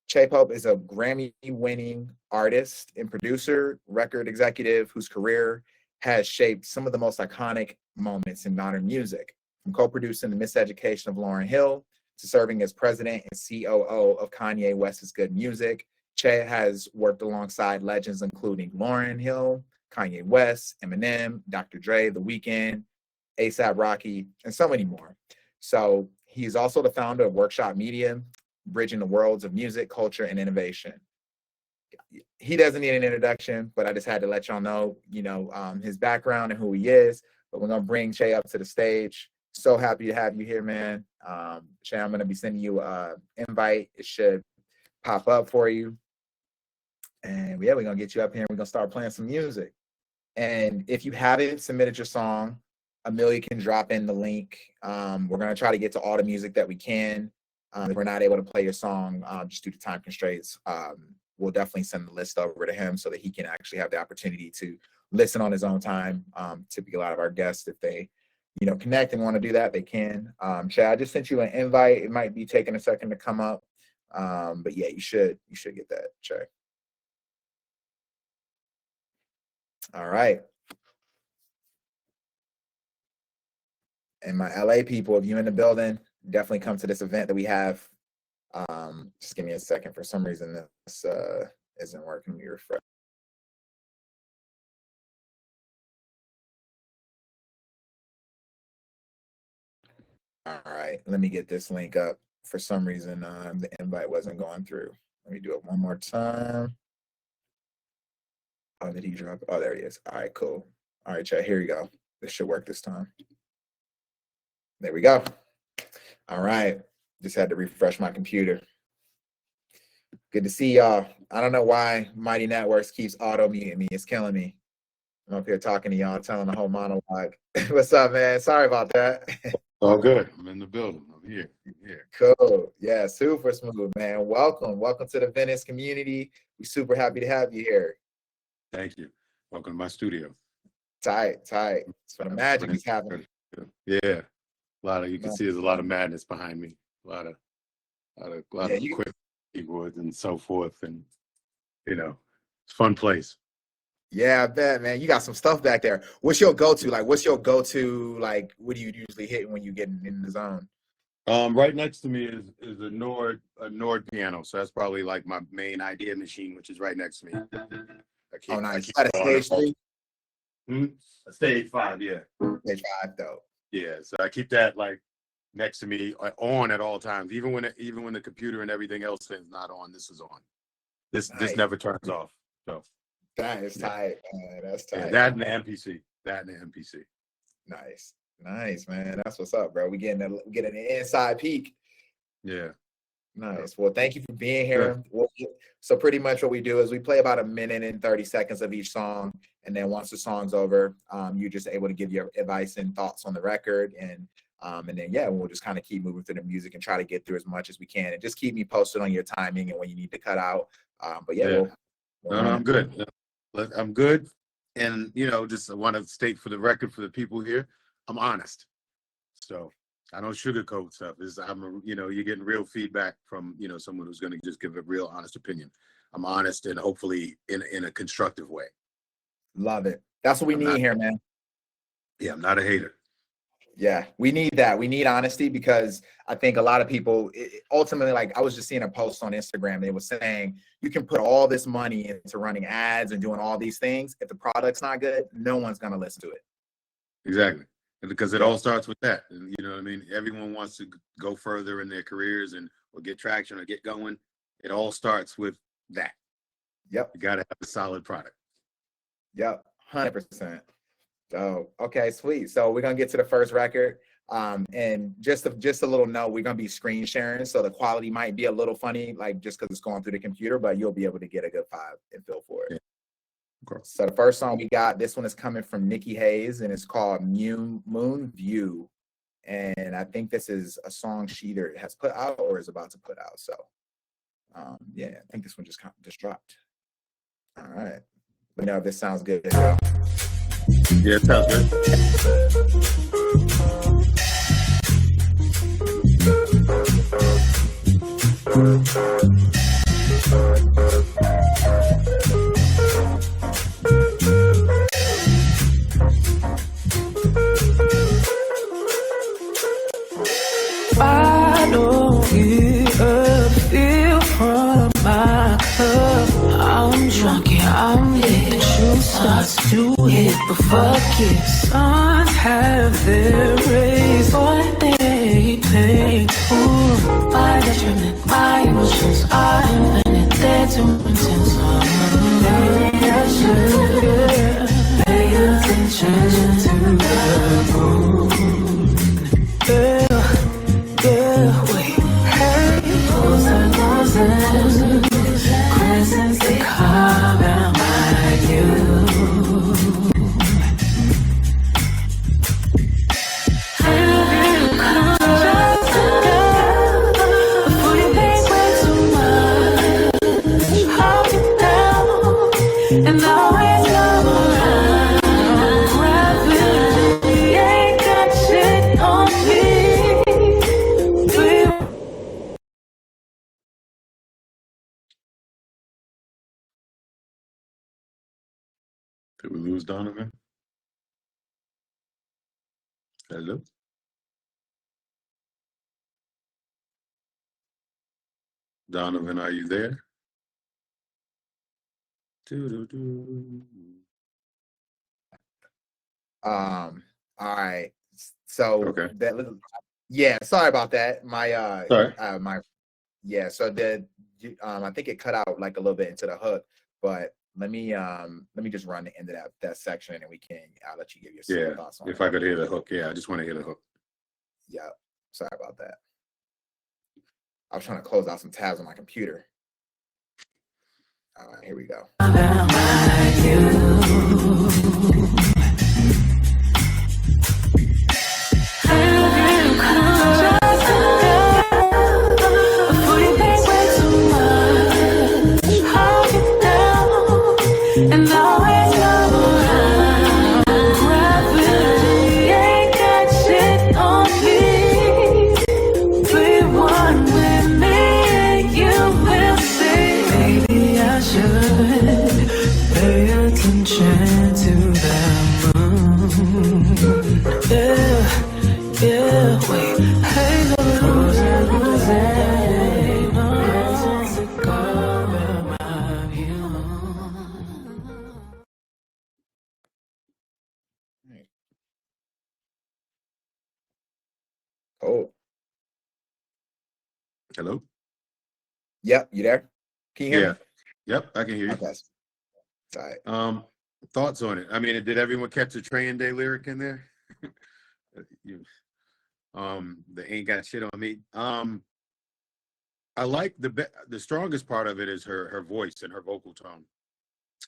Che Pope is a Grammy-winning artist and producer, record executive whose career has shaped some of the most iconic moments in modern music, from co-producing The Miseducation of Lauryn Hill to serving as president and COO of Kanye West's Good Music. Che has worked alongside legends including Lauryn Hill, Kanye West, Eminem, Dr. Dre, The Weeknd, A$AP Rocky, and so many more. So he's also the founder of Workshop Media, bridging the worlds of music, culture, and innovation. He doesn't need an introduction, but I just had to let y'all know, his background and who he is. But we're gonna bring Che up to the stage. So happy to have you here, man. Che, I'm gonna be sending you an invite. It should pop up for you. And yeah, we're gonna get you up here and we're gonna start playing some music. And if you haven't submitted your song, Amelia can drop in the link. We're gonna try to get to all the music that we can. If we're not able to play your song just due to time constraints, we'll definitely send the list over to him so that he can actually have the opportunity to listen on his own time. Typically, a lot of our guests, if they, connect and want to do that, they can. Che, I just sent you an invite. It might be taking a second to come up, but yeah, you should get that, Che. All right. And my LA people, if you're in the building, definitely come to this event that we have. Just give me a second. For some reason, this isn't working. Let me refresh. All right, let me get this link up. For some reason, the invite wasn't going through. Let me do it one more time. Oh, did he drop? Oh, there he is. All right, cool. All right, chat, here we go. This should work this time. There we go. All right, just had to refresh my computer. Good to see y'all. I don't know why Mighty Networks keeps auto-muting me. It's killing me. I'm up here talking to y'all, telling the whole monologue. What's up, man? Sorry about that. All good. I'm in the building. I'm here. Cool. Yeah, super smooth, man. Welcome to the Venice community. We're super happy to have you here. Thank you. Welcome to my studio. Tight. So the magic is happening. Yeah. You can see there's a lot of madness behind me. A lot of equipment, keyboards and so forth. And, it's a fun place. Yeah, I bet, man. You got some stuff back there. What's your go-to? What do you usually hit when you get in the zone? Right next to me is a Nord piano. So that's probably like my main idea machine, which is right next to me. Nice. Is that a stage 3? A stage 5, yeah. Stage 5, though. Yeah, so I keep that next to me on at all times, even when the computer and everything else is not on. This is on. This never turns off. So that is tight, man. That's tight. Yeah, that and the MPC. Nice, man. That's what's up, bro. We getting an inside peek. Yeah. Nice. Well, thank you for being here. So pretty much what we do is we play about 1 minute and 30 seconds of each song. And then once the song's over, you're just able to give your advice and thoughts on the record. And then, we'll just kind of keep moving through the music and try to get through as much as we can. And just keep me posted on your timing and when you need to cut out. I'm good. I'm good. And, just want to state for the record for the people here, I'm honest. So I don't sugarcoat stuff. You're getting real feedback from, someone who's going to just give a real honest opinion. I'm honest and hopefully in a constructive way. Love it. That's what we need here, man. Yeah, I'm not a hater. Yeah, we need that. We need honesty because I think a lot of people, ultimately, I was just seeing a post on Instagram. They were saying you can put all this money into running ads and doing all these things. If the product's not good, no one's going to listen to it. Exactly. Because it all starts with that. And, you know what I mean? Everyone wants to go further in their careers or get traction or get going. It all starts with that. Yep. You got to have a solid product. Yep. 100%. So, okay, sweet. So we're going to get to the first record. And just a little note, we're going to be screen sharing. So the quality might be a little funny, just because it's going through the computer, but you'll be able to get a good vibe and feel for it. Yeah. So the first song we got, this one is coming from Nikki Hayes, and it's called Moon View. And I think this is a song she either has put out or is about to put out. So, I think this one just dropped. All right. Let me know if this sounds good. Yeah, it sounds good. drunk, yeah, I'm lit. True starts to hit, but fuck it. Suns have their rays, boy, they paint. Ooh, my detriment, my emotions are infinite. They're too intense. Maybe I should pay attention to the moon. Yeah, wait, hey, closer, crescents they carve out my view. Before you make way too much, hold it down and always come around. Gravity ain't got shit on me. Did we lose Donovan? Hello? Donovan, are you there? Doo-doo-doo. All right. So Okay. that little, yeah, sorry about that. My Sorry. yeah, so I think it cut out like a little bit into the hook, but let me just run the end of that section and we can I'll let you give your thoughts on If it. I could hear the hook, yeah, I just want to hear the hook. Yeah, sorry about that. I was trying to close out some tabs on my computer. All right, here we go. And always come around. Gravity ain't got shit on me. Be one with me and you will see. Maybe I should pay attention to the moon. Yeah, wait, hey, oh. Hello? Yep, you there? Can you hear Yeah. me? Yep, I can hear you. Okay. All right. Thoughts on it? I mean, did everyone catch the Train Day lyric in there? The ain't got shit on me. I like the strongest part of it is her voice and her vocal tone.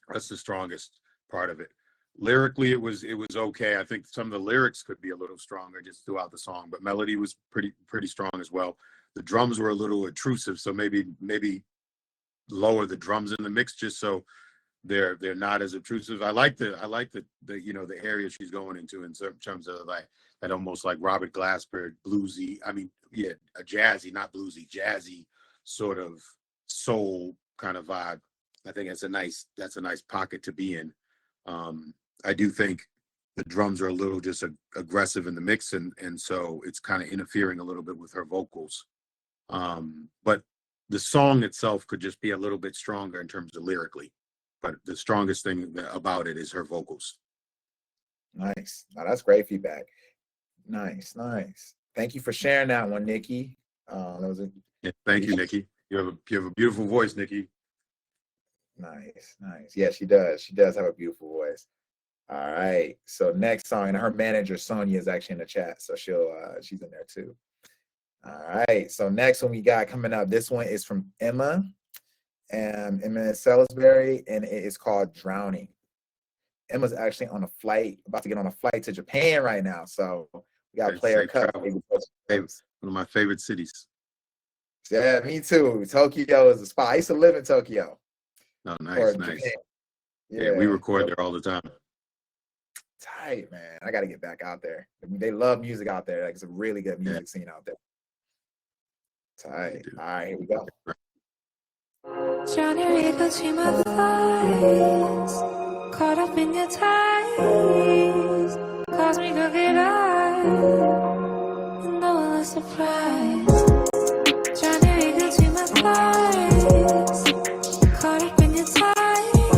That's the strongest part of it. Lyrically, it was okay. I think some of the lyrics could be a little stronger just throughout the song, but melody was pretty strong as well. The drums were a little intrusive, so maybe lower the drums in the mix just so they're not as obtrusive. I like the the area she's going into in terms of like that almost like Robert Glasper bluesy. I mean, yeah, a jazzy, not bluesy, jazzy sort of soul kind of vibe. I think that's a nice pocket to be in. I do think the drums are a little just aggressive in the mix, and so it's kind of interfering a little bit with her vocals. But the song itself could just be a little bit stronger in terms of lyrically. But the strongest thing about it is her vocals. Nice. Now that's great feedback. Nice. Thank you for sharing that one, Nikki. Thank you, Nikki. You have a beautiful voice, Nikki. Nice. Yeah, she does. She does have a beautiful voice. All right. So next song, and her manager Sonia is actually in the chat, so she's in there too. All right. So next one we got coming up. This one is from Emma Salisbury, and it is called Drowning. Emma's actually on a flight, about to get on a flight to Japan right now. So we got to play her cut. One of my favorite cities. Yeah, me too. Tokyo is a spot. I used to live in Tokyo. Oh, nice. Yeah, we record there all the time. Tight, man. I got to get back out there. They love music out there. Like, it's a really good music scene out there. Tight. All right, here we go. January between my thighs, caught up in your ties, caused me crooked eyes, and no one was surprised. January between my thighs, caught up in your ties,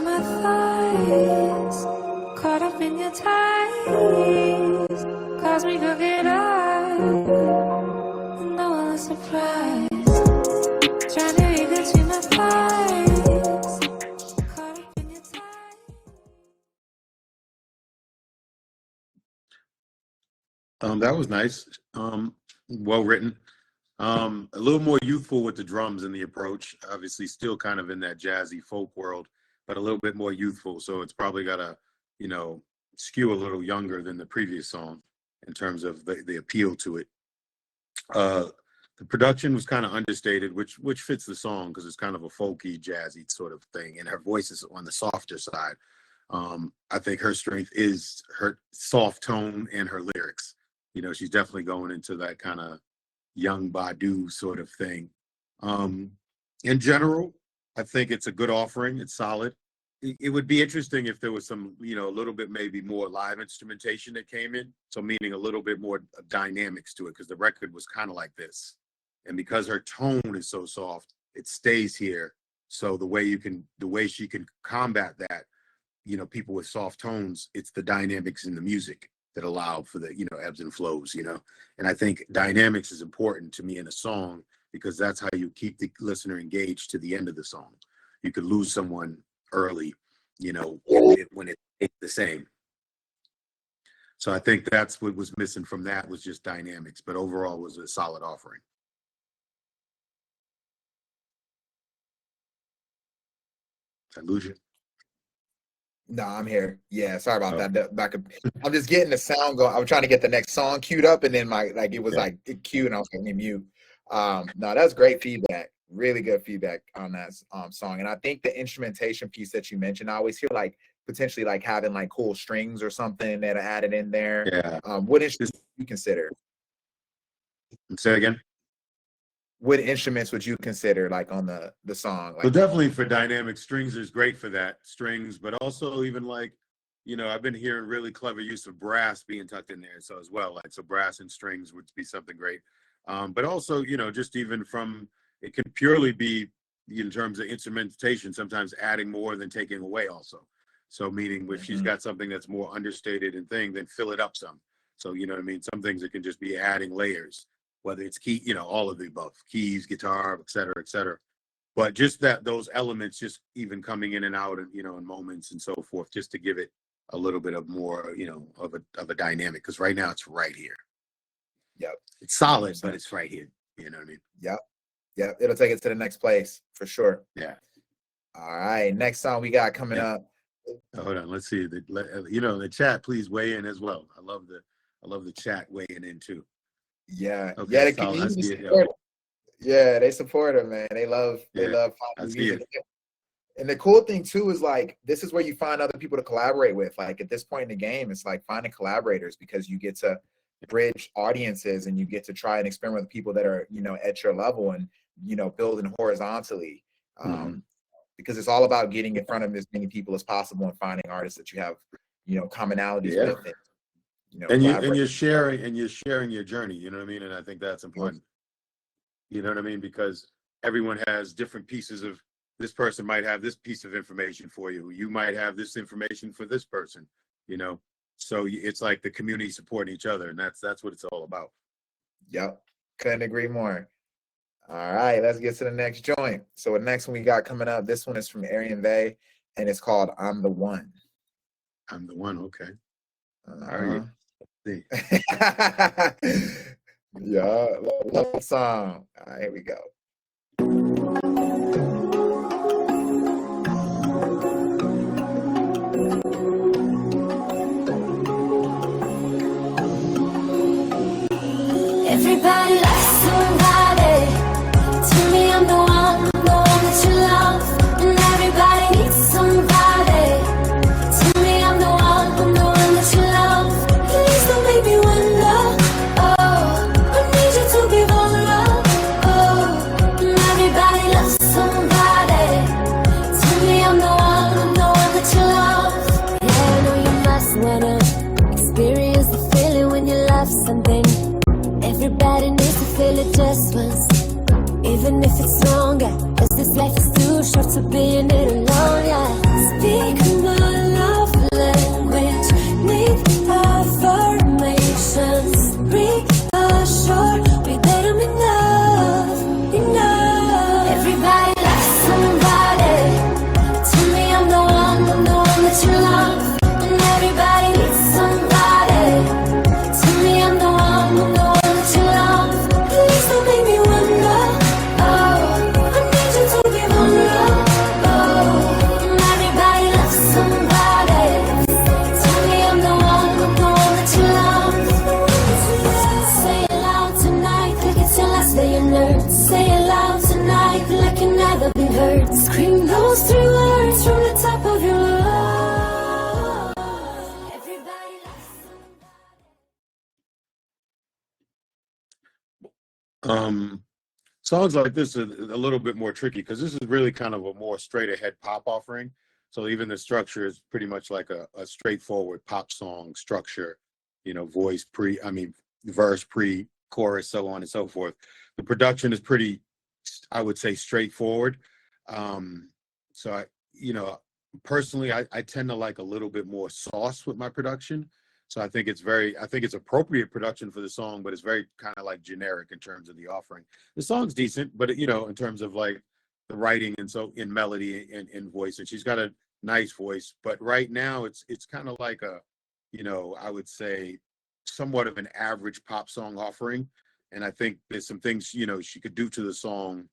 my thighs, caught up in your ties, cause we could get up, and no one was surprised. Trying to read between my thighs, caught up in your ties. That was nice. Well written. A little more youthful with the drums and the approach. Obviously, still kind of in that jazzy folk world, but a little bit more youthful. So it's probably got to, skew a little younger than the previous song in terms of the appeal to it. The production was kind of understated, which fits the song because it's kind of a folky, jazzy sort of thing, and her voice is on the softer side. I think her strength is her soft tone and her lyrics. She's definitely going into that kind of young Badu sort of thing. In general, I think it's a good offering. It's solid. It would be interesting if there was some, a little bit maybe more live instrumentation that came in. So meaning a little bit more dynamics to it, because the record was kind of like this. And because her tone is so soft, it stays here. So the way she can combat that, people with soft tones, it's the dynamics in the music that allow for the, ebbs and flows, And I think dynamics is important to me in a song because that's how you keep the listener engaged to the end of the song. You could lose someone early, when it's the same. So I think that's what was missing from that was just dynamics, but overall it was a solid offering. Did I lose you? No, I'm here. Yeah, sorry about that. I'm just getting the sound going. I'm trying to get the next song queued up, and then it queued, and I was like, let me mute. No, that's great feedback. Really good feedback on that song. And I think the instrumentation piece that you mentioned, I always hear potentially having cool strings or something that are added in there. Yeah. What instruments do you consider? Say again. What instruments would you consider on the song? Well, definitely for dynamic strings is great for that strings, but also even I've been hearing really clever use of brass being tucked in there. So as well, so brass and strings would be something great. But also, just even from, it can purely be in terms of instrumentation, sometimes adding more than taking away also. So meaning if she's got something that's more understated and then fill it up some. So, some things it can just be adding layers. Whether it's key, all of the above, keys, guitar, et cetera, but just those elements just even coming in and out and, in moments and so forth, just to give it a little bit of more, of a dynamic. Cause right now it's right here. Yep. It's solid, but it's right here. You know what I mean? Yep. Yep. It'll take it to the next place for sure. Yeah. All right. Next song we got coming up. Hold on. Let's see. The chat, please weigh in as well. I love the chat weighing in too. Yeah, okay, the community support. Yeah, they support her, man. They love pop music. And the cool thing too is this is where you find other people to collaborate with. At this point in the game, it's finding collaborators because you get to bridge audiences and you get to try and experiment with people that are at your level and building horizontally. Because it's all about getting in front of as many people as possible and finding artists that you have commonalities with. And you're sharing your journey, you know what I mean? And I think that's important. You know what I mean? Because everyone has different pieces of, this person might have this piece of information for you. You might have this information for this person, So it's like the community supporting each other, and that's what it's all about. Yep. Couldn't agree more. All right, let's get to the next joint. So the next one we got coming up, this one is from Arian Vay, and it's called I'm the One. I'm the One, okay. Yeah, love the song. All right, here we go. Everybody loves somebody. To me, I'm the one that you love. And everybody needs somebody. To me, I'm the one that you love. Please don't make me wonder. Oh, I need you to be vulnerable. Oh, and everybody loves somebody. To me, I'm the one that you love. Yeah, I know you must wanna experience the feeling when you love something. Everybody needs to feel it just once, even if it's longer, 'cause this life is too short to be in it alone, yeah. Speak those 3 words from the top of your lungs. Everybody loves somebody. Songs like this are a little bit more tricky because this is really kind of a more straight ahead pop offering. So even the structure is pretty much like a straightforward pop song structure, you know, voice verse pre chorus, so on and so forth. The production is pretty, I would say, straightforward. So personally, I tend to like a little bit more sauce with my production. So I think it's appropriate production for the song, but it's very kind of like generic in terms of the offering. The song's decent, but in terms of like the writing and so in melody and voice, and she's got a nice voice. But right now it's kind of like I would say somewhat of an average pop song offering. And I think there's some things, she could do to the song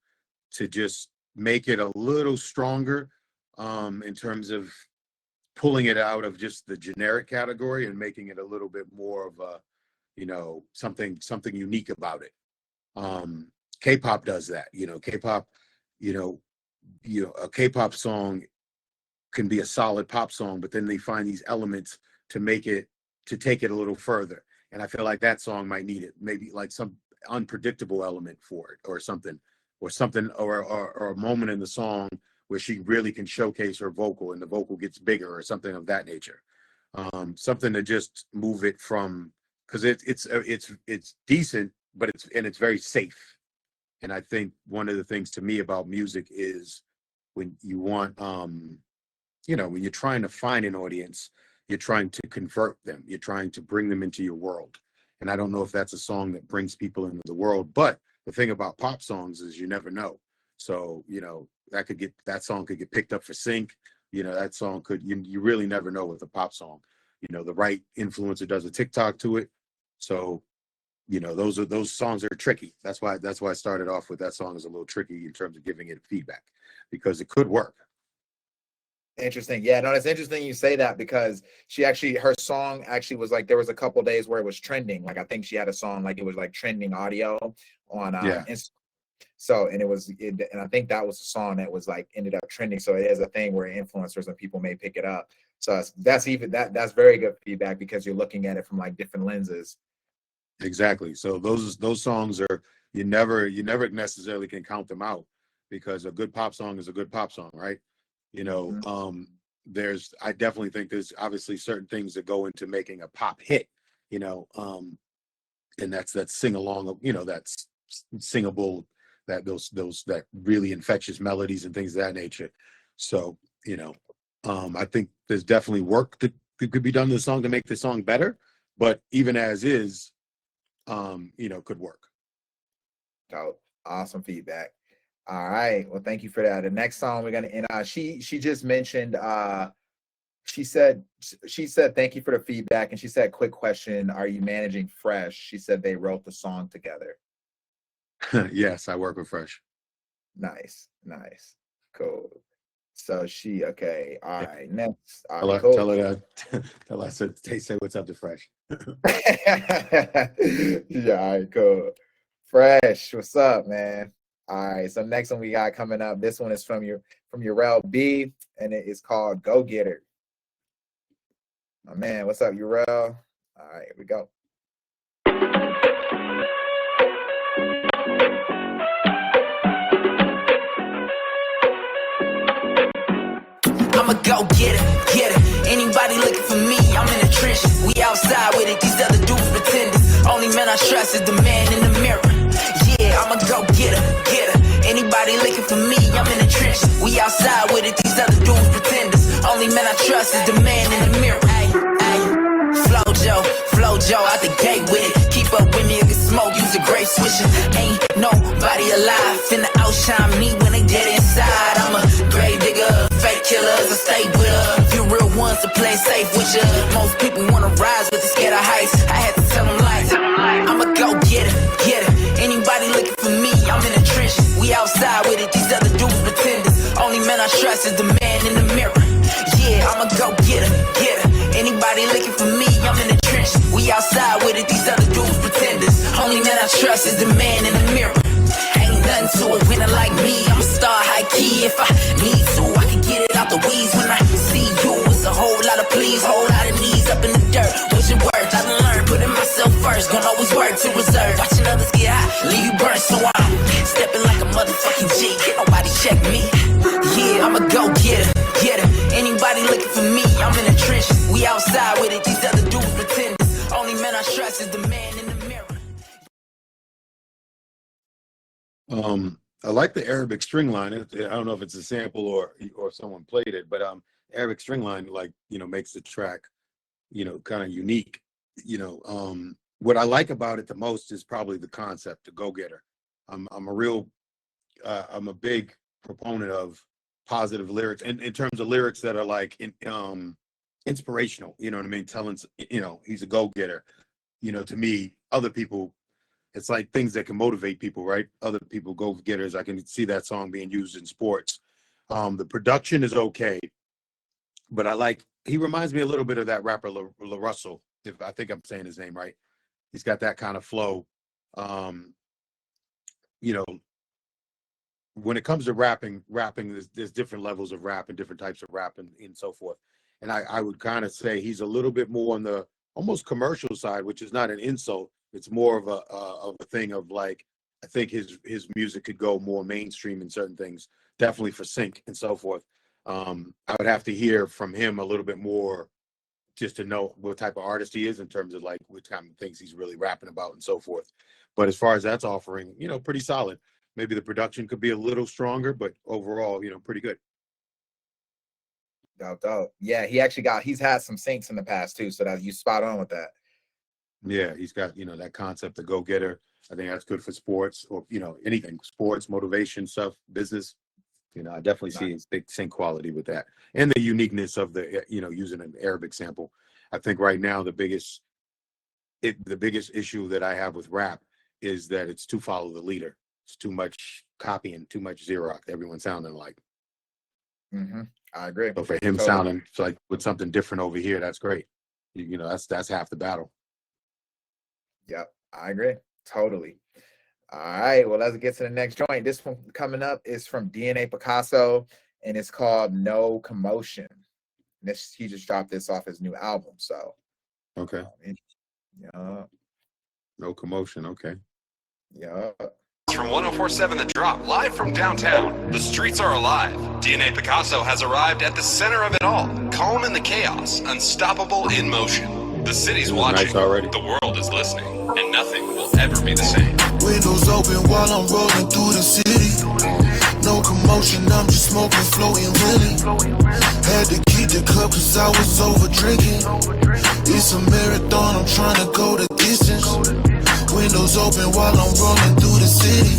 to just make it a little stronger in terms of pulling it out of just the generic category and making it a little bit more of a, something unique about it. K-pop does that, K-pop, a K-pop song can be a solid pop song, but then they find these elements to take it a little further. And I feel like that song might need it, maybe like some unpredictable element for it or something, or a moment in the song where she really can showcase her vocal and the vocal gets bigger or something of that nature. Something to just move it from, because it's decent, but it's very safe. And I think one of the things to me about music is when you want, when you're trying to find an audience, you're trying to convert them. You're trying to bring them into your world. And I don't know if that's a song that brings people into the world, but the thing about pop songs is you never know. So, that song could get picked up for sync. That song you really never know with a pop song. The right influencer does a TikTok to it. So, those songs are tricky. That's why I started off with that song is a little tricky in terms of giving it feedback, because it could work. Interesting. Yeah, no, it's interesting you say that, because her song actually was like, there was a couple days where it was trending. Like, I think she had a song, like it was like trending audio on Instagram. So, and I think that was a song that was like ended up trending. So it is a thing where influencers and people may pick it up. So that's very good feedback, because you're looking at it from like different lenses. Exactly. So those songs are, you never necessarily can count them out, because a good pop song is a good pop song, right? Mm-hmm. I definitely think there's obviously certain things that go into making a pop hit, and that's sing along, that's singable, that those that really infectious melodies and things of that nature. So, I think there's definitely work that could be done to the song to make the song better, but even as is, could work. Oh, awesome feedback. All right. Well, thank you for that. The next song we're gonna end on. She just mentioned. She said thank you for the feedback, and she said, quick question: are you managing Fresh? She said they wrote the song together. Yes, I work with Fresh. Nice, cool. So okay. All right. Next. Tell her I said, say what's up to Fresh. Yeah. All right. Cool. Fresh. What's up, man? All right, so next one we got coming up. This one is from Urel B, and it is called Go Getter. My man, what's up, Urel? All right, here we go. I'm a go-getter. Anybody looking for me, I'm in the trenches. We outside with it, these other dudes pretenders. Only man I trust is the man in the mirror. Yeah, I'm a go-getter. Anybody looking for me, I'm in the trenches. We outside with it, these other dudes pretenders. Only man I trust is the man in the mirror. Flojo, out the gate with it. Keep up with me, get smoke, use a grape swisher. Ain't nobody alive finna outshine me when they dead inside. I'm a grave digger, fake killers, I stay with her. Few real ones to play safe with ya. Most people wanna rise, but they scared of heights. I had to tell them lies. I'm a go-getter. Anybody looking for me, I'm in the trenches. We outside with it, these other dudes pretenders. Only man I trust is the man in the mirror. Yeah, I'm a go-getter. Anybody looking for me, I'm in the trenches. We outside with it, these other dudes pretenders. Only man I trust is the man in the mirror. Ain't nothing to a winner like me. I'm a star high key. If I need to, I can leave you burnt, so I'm stepping like a motherfucking G. Can't nobody check me. Yeah, I'm a go-getter, getter. Anybody looking for me, I'm in the trenches. We outside with it, these other dudes pretenders. Only man I trust is the man in the mirror. I like the Arabic string line. I don't know if it's a sample or someone played it, but Arabic string line, like, you know, makes the track, you know, kind of unique. You know, what I like about it the most is probably the concept, the go-getter. I'm a big proponent of positive lyrics, and in terms of lyrics that are like inspirational, you know what I mean? Telling, you know, he's a go-getter. You know, to me, other people, it's like things that can motivate people, right? Other people go-getters. I can see that song being used in sports. The production is okay, but he reminds me a little bit of that rapper La Russell, if I think I'm saying his name right. He's got that kind of flow. You know, when it comes to rapping, there's different levels of rap and different types of rap and so forth. And I would kind of say he's a little bit more on the almost commercial side, which is not an insult. It's more of a thing of like, I think his music could go more mainstream in certain things, definitely for sync and so forth. I would have to hear from him a little bit more just to know what type of artist he is in terms of like what kind of things he's really rapping about and so forth. But as far as that's offering, you know, pretty solid. Maybe the production could be a little stronger, but overall, you know, pretty good. Dope. Yeah, he's had some syncs in the past too, so that you spot on with that. Yeah, he's got, you know, that concept, the go-getter. I think that's good for sports or, you know, anything, sports, motivation stuff, business. You know, I definitely see a big sync quality with that. And the uniqueness of the, you know, using an Arabic sample. I think right now the biggest issue that I have with rap is that it's too follow the leader. It's too much copying, too much Xerox, everyone sounding like. Mm-hmm. I agree. So for him sounding like with something different over here, that's great. You know, that's half the battle. Yep, I agree. Totally. All right, well, let's get to the next joint. This one coming up is from DNA Picasso, and it's called No Commotion. He just dropped this off his new album, so. Okay. Yeah. No Commotion, okay. Yeah. From 104.7 The Drop, live from downtown. The streets are alive. DNA Picasso has arrived at the center of it all. Calm in the chaos, unstoppable in motion. The city's watching, nice already. The world is listening, and nothing will ever be the same. Windows open while I'm rolling through the city. No commotion, I'm just smoking, floating really. Had to keep the cup cause I was over drinking. It's a marathon, I'm trying to go the distance. Windows open while I'm rolling through the city.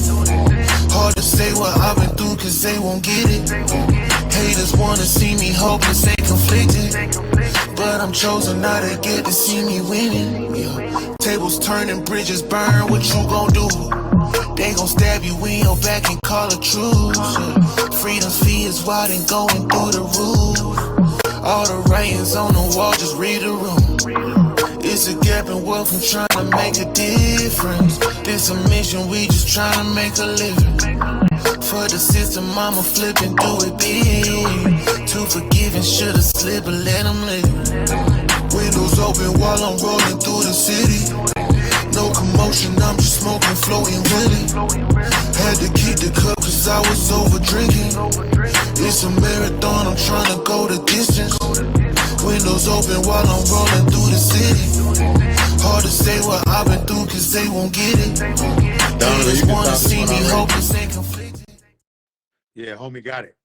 Hard to say what I've been through cause they won't get it. Haters wanna see me hopeless and conflicted, but I'm chosen now to get to see me winning. Yeah. Tables turning, bridges burn, what you gon' do? They gon' stab you in your back and call it truce. Yeah. Freedom's fee is wide and going through the roof. All the writings on the wall, just read the room. It's a gap in wealth, I'm trying to make a difference. This a mission, we just trying to make a living. For the system, I'ma flip and do it big. Too forgiving, should've slipped, but let them live. Windows open while I'm rolling through the city. No commotion, I'm just smoking, floating really. Had to keep the cup cause I was over drinking. It's a marathon, I'm trying to go the distance. Windows open while I'm rolling through the city. Hard to say what I've been through cause they won't get it. They just wanna see me hopeless and conflicted. Yeah, homie got it.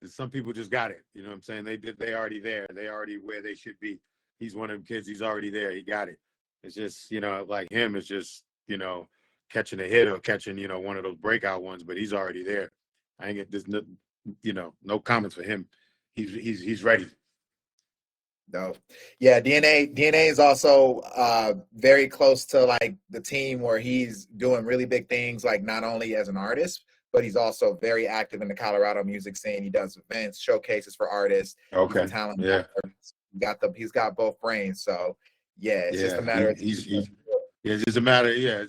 Some people just got it. You know what I'm saying? They already there. They already where they should be. He's one of them kids. He's already there. He got it. It's just, you know, like him, it's just, you know, catching a hit or catching, you know, one of those breakout ones, but he's already there. I ain't get this, you know, no comments for him. He's ready. No. Yeah, DNA is also very close to like the team where he's doing really big things, like not only as an artist, but he's also very active in the Colorado music scene. He does events, showcases for artists. Okay. He's a talent. Yeah. He's got both brains. So yeah, it's just a matter of it's just a matter. Yeah,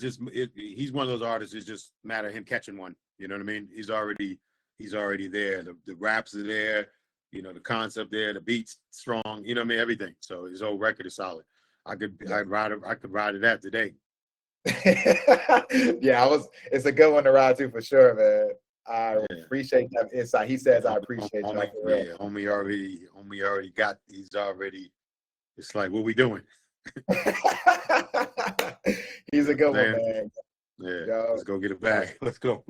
he's one of those artists. It's just a matter of him catching one. You know what I mean? He's already there. The raps are there. You know, the concept there, the beat's strong, you know what I mean? Everything. So his whole record is solid. I could ride it out today. Yeah, it's a good one to ride to for sure, man. I Yeah. appreciate that insight. He says, I appreciate y'all for real. Yeah, homie already got. It's like, what we doing? He's a good one, Man. man. Yeah, Yo. let's go get it back. Let's go.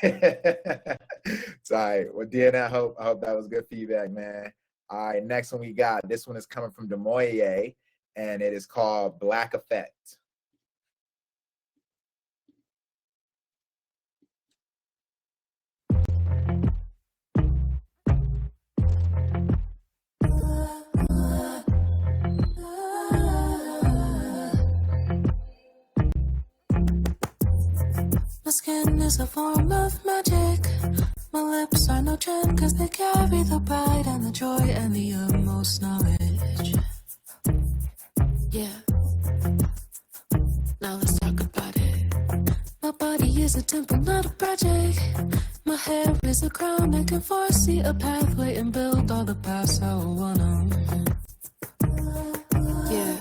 It's all right. Well, Dean, I hope that was good feedback, man. All right, next one we got. This one is coming from Demoye, and it is called Black Effect. My skin is a form of magic. My lips are no trend, cause they carry the pride and the joy and the utmost knowledge. Yeah. Now let's talk about it. My body is a temple, not a project. My hair is a crown that can foresee a pathway and build all the paths I want 'em. Yeah.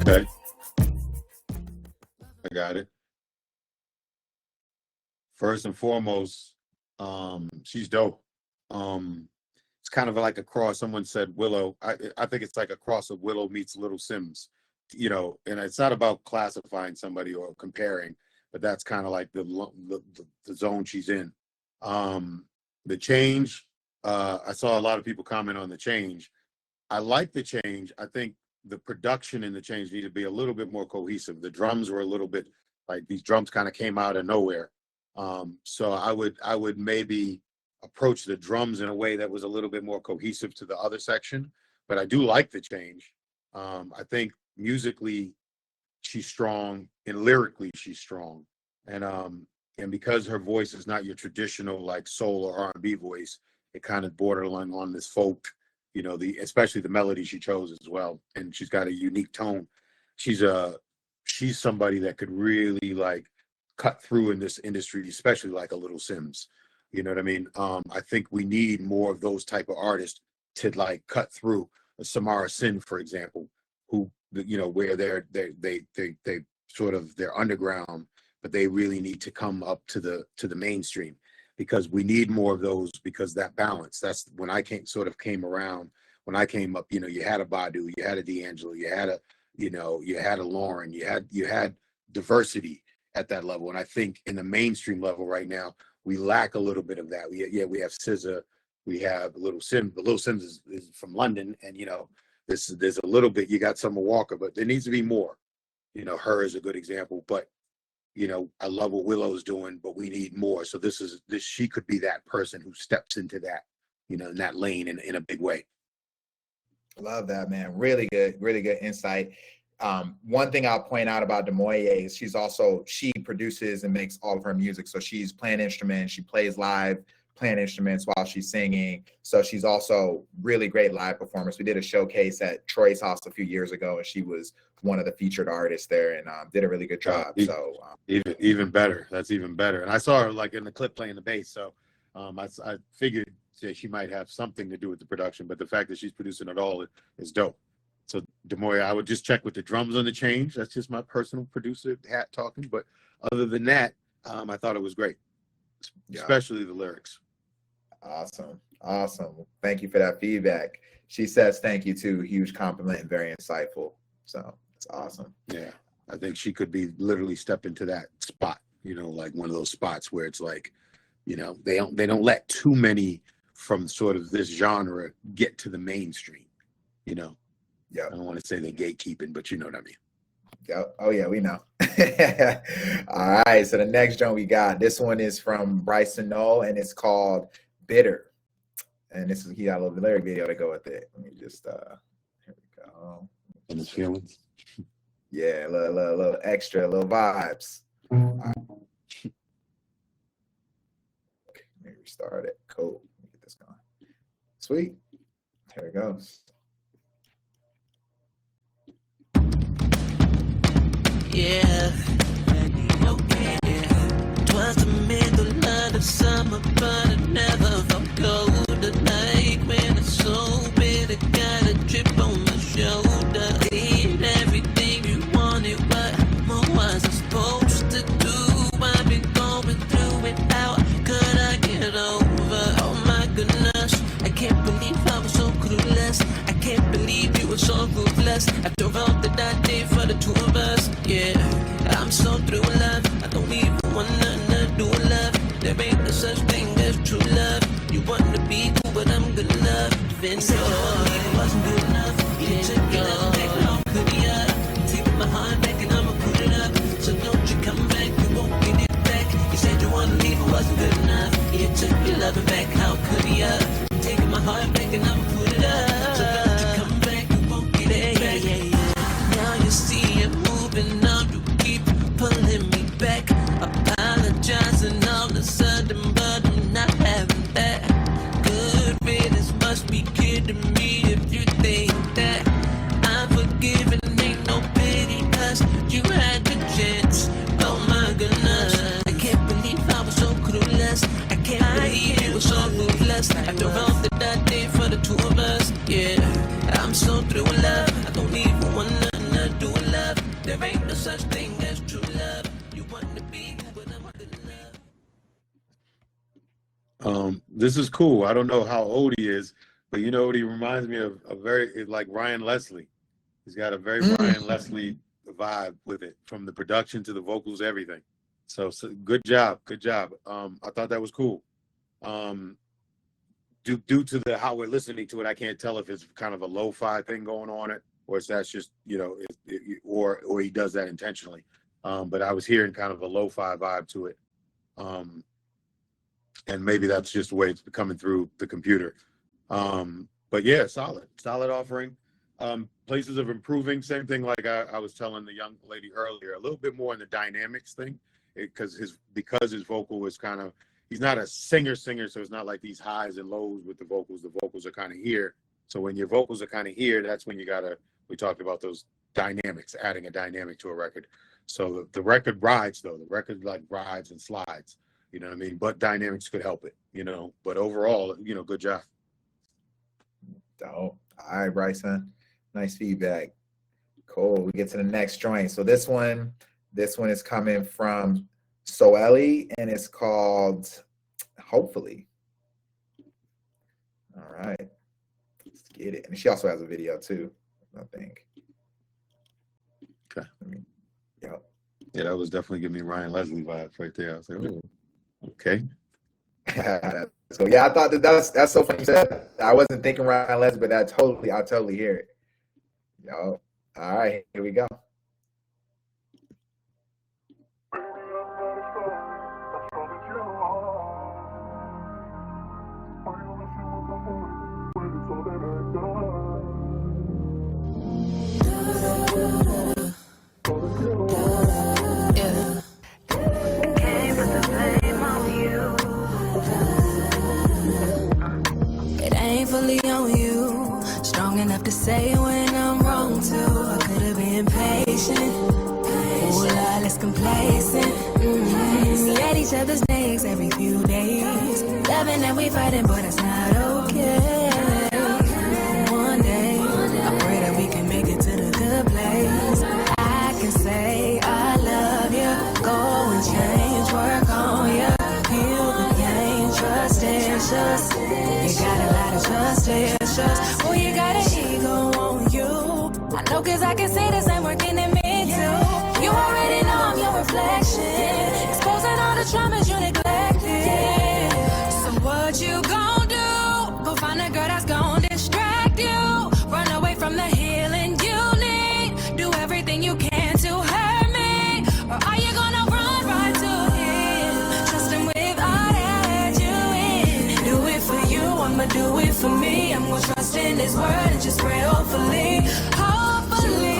Okay. I got it. First and foremost, she's dope. It's kind of like a cross. Someone said Willow. I think it's like a cross of Willow meets Little Sims, and it's not about classifying somebody or comparing, but that's kind of like the zone she's in. The change, I saw a lot of people comment on the change. I like the change. I think the production in the change needed to be a little bit more cohesive. The drums were a little bit like these drums kind of came out of nowhere. So I would maybe approach the drums in a way that was a little bit more cohesive to the other section. But I do like the change. I think musically she's strong and lyrically she's strong. And because her voice is not your traditional like soul or R&B voice, it kind of borderline on this folk. Especially the melody she chose as well, and she's got a unique tone. She's somebody that could really like cut through in this industry, especially like a Little Sims. You know what I mean? I think we need more of those type of artists to like cut through. Samara Sin, for example, who where they sort of they're underground, but they really need to come up to the mainstream. Because we need more of those, because that balance, that's when I came around, when I came up, you had a Badu, you had a D'Angelo, you had a Lauryn, you had diversity at that level. And I think in the mainstream level right now, we lack a little bit of that. We have SZA, we have Little Sims. The Little Sims is from London, and there's a little bit, you got Summer Walker, but there needs to be more. Her is a good example, but I love what Willow's doing, but we need more. So she could be that person who steps into that, in that lane in a big way. Love that, man. Really good insight. One thing I'll point out about Demoye is she produces and makes all of her music. So she's playing instruments, she plays live, playing instruments while she's singing. So she's also really great live performance. We did a showcase at Troy's house a few years ago, and she was one of the featured artists there, and did a really good job. Even better. That's even better. And I saw her like in the clip playing the bass. So I figured that she might have something to do with the production, but the fact that she's producing it all is dope. So Demoye, I would just check with the drums on the change. That's just my personal producer hat talking. But other than that, I thought it was great, especially the lyrics. Awesome. Thank you for that feedback. She says thank you too. Huge compliment and very insightful. So it's awesome. Yeah, I think she could be literally step into that spot. Like one of those spots where it's like, they don't let too many from sort of this genre get to the mainstream. You know, Yeah. I don't want to say they're gatekeeping, but you know what I mean. Yep. Oh yeah, we know. All right. So the next joint we got, this one is from Bryson Knoll, and it's called "Bitter." And this is he got a little lyric video to go with it. Let me just here we go. And his feelings. Yeah, a little extra, little vibes. Right. Okay, let me restart it. Cool. Let me get this going. Sweet. Here it goes. Yeah. Twas the middle of the summer, but I never felt cold. The night when it's so bitter, got a drip on my shoulder. Did everything you wanted, what more was I supposed to do? I've been going through it, how could I get over? Oh my goodness, I can't believe I was so clueless. I can't believe you were so ruthless. After all that I did for the two of us, yeah. I'm so through love, I don't even want nothing to do with love. There ain't no such thing as true love. You want to be cool, but I'm good enough. Vince, it wasn't good enough. You took your love back, how could you? Take my heart back and I'ma put it up. So don't you come back, you won't get it back. You said you wanna leave, it wasn't good enough. You took your love back, how could you? Take my heart back and I'ma put it up. So don't you come back, you won't get it back. Now you see it moving on, you keep pulling me back. Apologizing all of a sudden, but I'm not having that. Good riddance, must be kidding me if you think that I'm forgiven. Ain't no pity, cause you had the chance. Oh my goodness, I can't believe I was so clueless. I can't believe you were so ruthless. After all that I did for the two of us, yeah. I'm so through with love, I don't even want nothing to do with love. There ain't no such thing as true love. You want to be who, but I'm good enough. This is cool. I don't know how old he is, but you know what he reminds me of? A very like Ryan Leslie. He's got a very Ryan Leslie vibe with it, from the production to the vocals, everything. So good job, good job. I thought that was cool. Due to how we're listening to it, I can't tell if it's kind of a lo-fi thing going on it, or if that's just, you know, or he does that intentionally. But I was hearing kind of a lo-fi vibe to it. And maybe that's just the way it's coming through the computer. But yeah, solid offering. Places of improving, same thing like I was telling the young lady earlier, a little bit more in the dynamics thing, because his vocal is kind of, he's not a singer, so it's not like these highs and lows with the vocals. The vocals are kind of here. So when your vocals are kind of here, that's when we talked about those dynamics, adding a dynamic to a record. So the record rides, though. The record like rides and slides, you know what I mean? But dynamics could help it, you know. But overall, you know, good job. Dope. All right, Bryson. Nice feedback. Cool. We get to the next joint. So this one is coming from Soeli, and it's called Hopefully. All right. Let's get it. And she also has a video too, I think. Okay. Yep. Yeah, that was definitely giving me Ryan Leslie vibes right there. I was like, oh, okay. So yeah, I thought that's so funny you said. I wasn't thinking Ryan Leslie, but I totally hear it. Yo. All right, here we go. Fully on you, strong enough to say when I'm wrong too. I could have been patient, ooh, less complacent. We at each other's necks every few days, loving that we fighting, but it's not okay. One day, I pray that we can make it to the good place. I can say I love you, go and change, work on you, heal the pain, trust issues. You got a lot of trust issues. Oh, you got an ego on you. I know, cause I can see this ain't working in me too. You already know I'm your reflection, exposing all the traumas you neglected. So what you gon' do? Go find a girl that's gon' distract you. Run away from word and just pray hopefully, hopefully.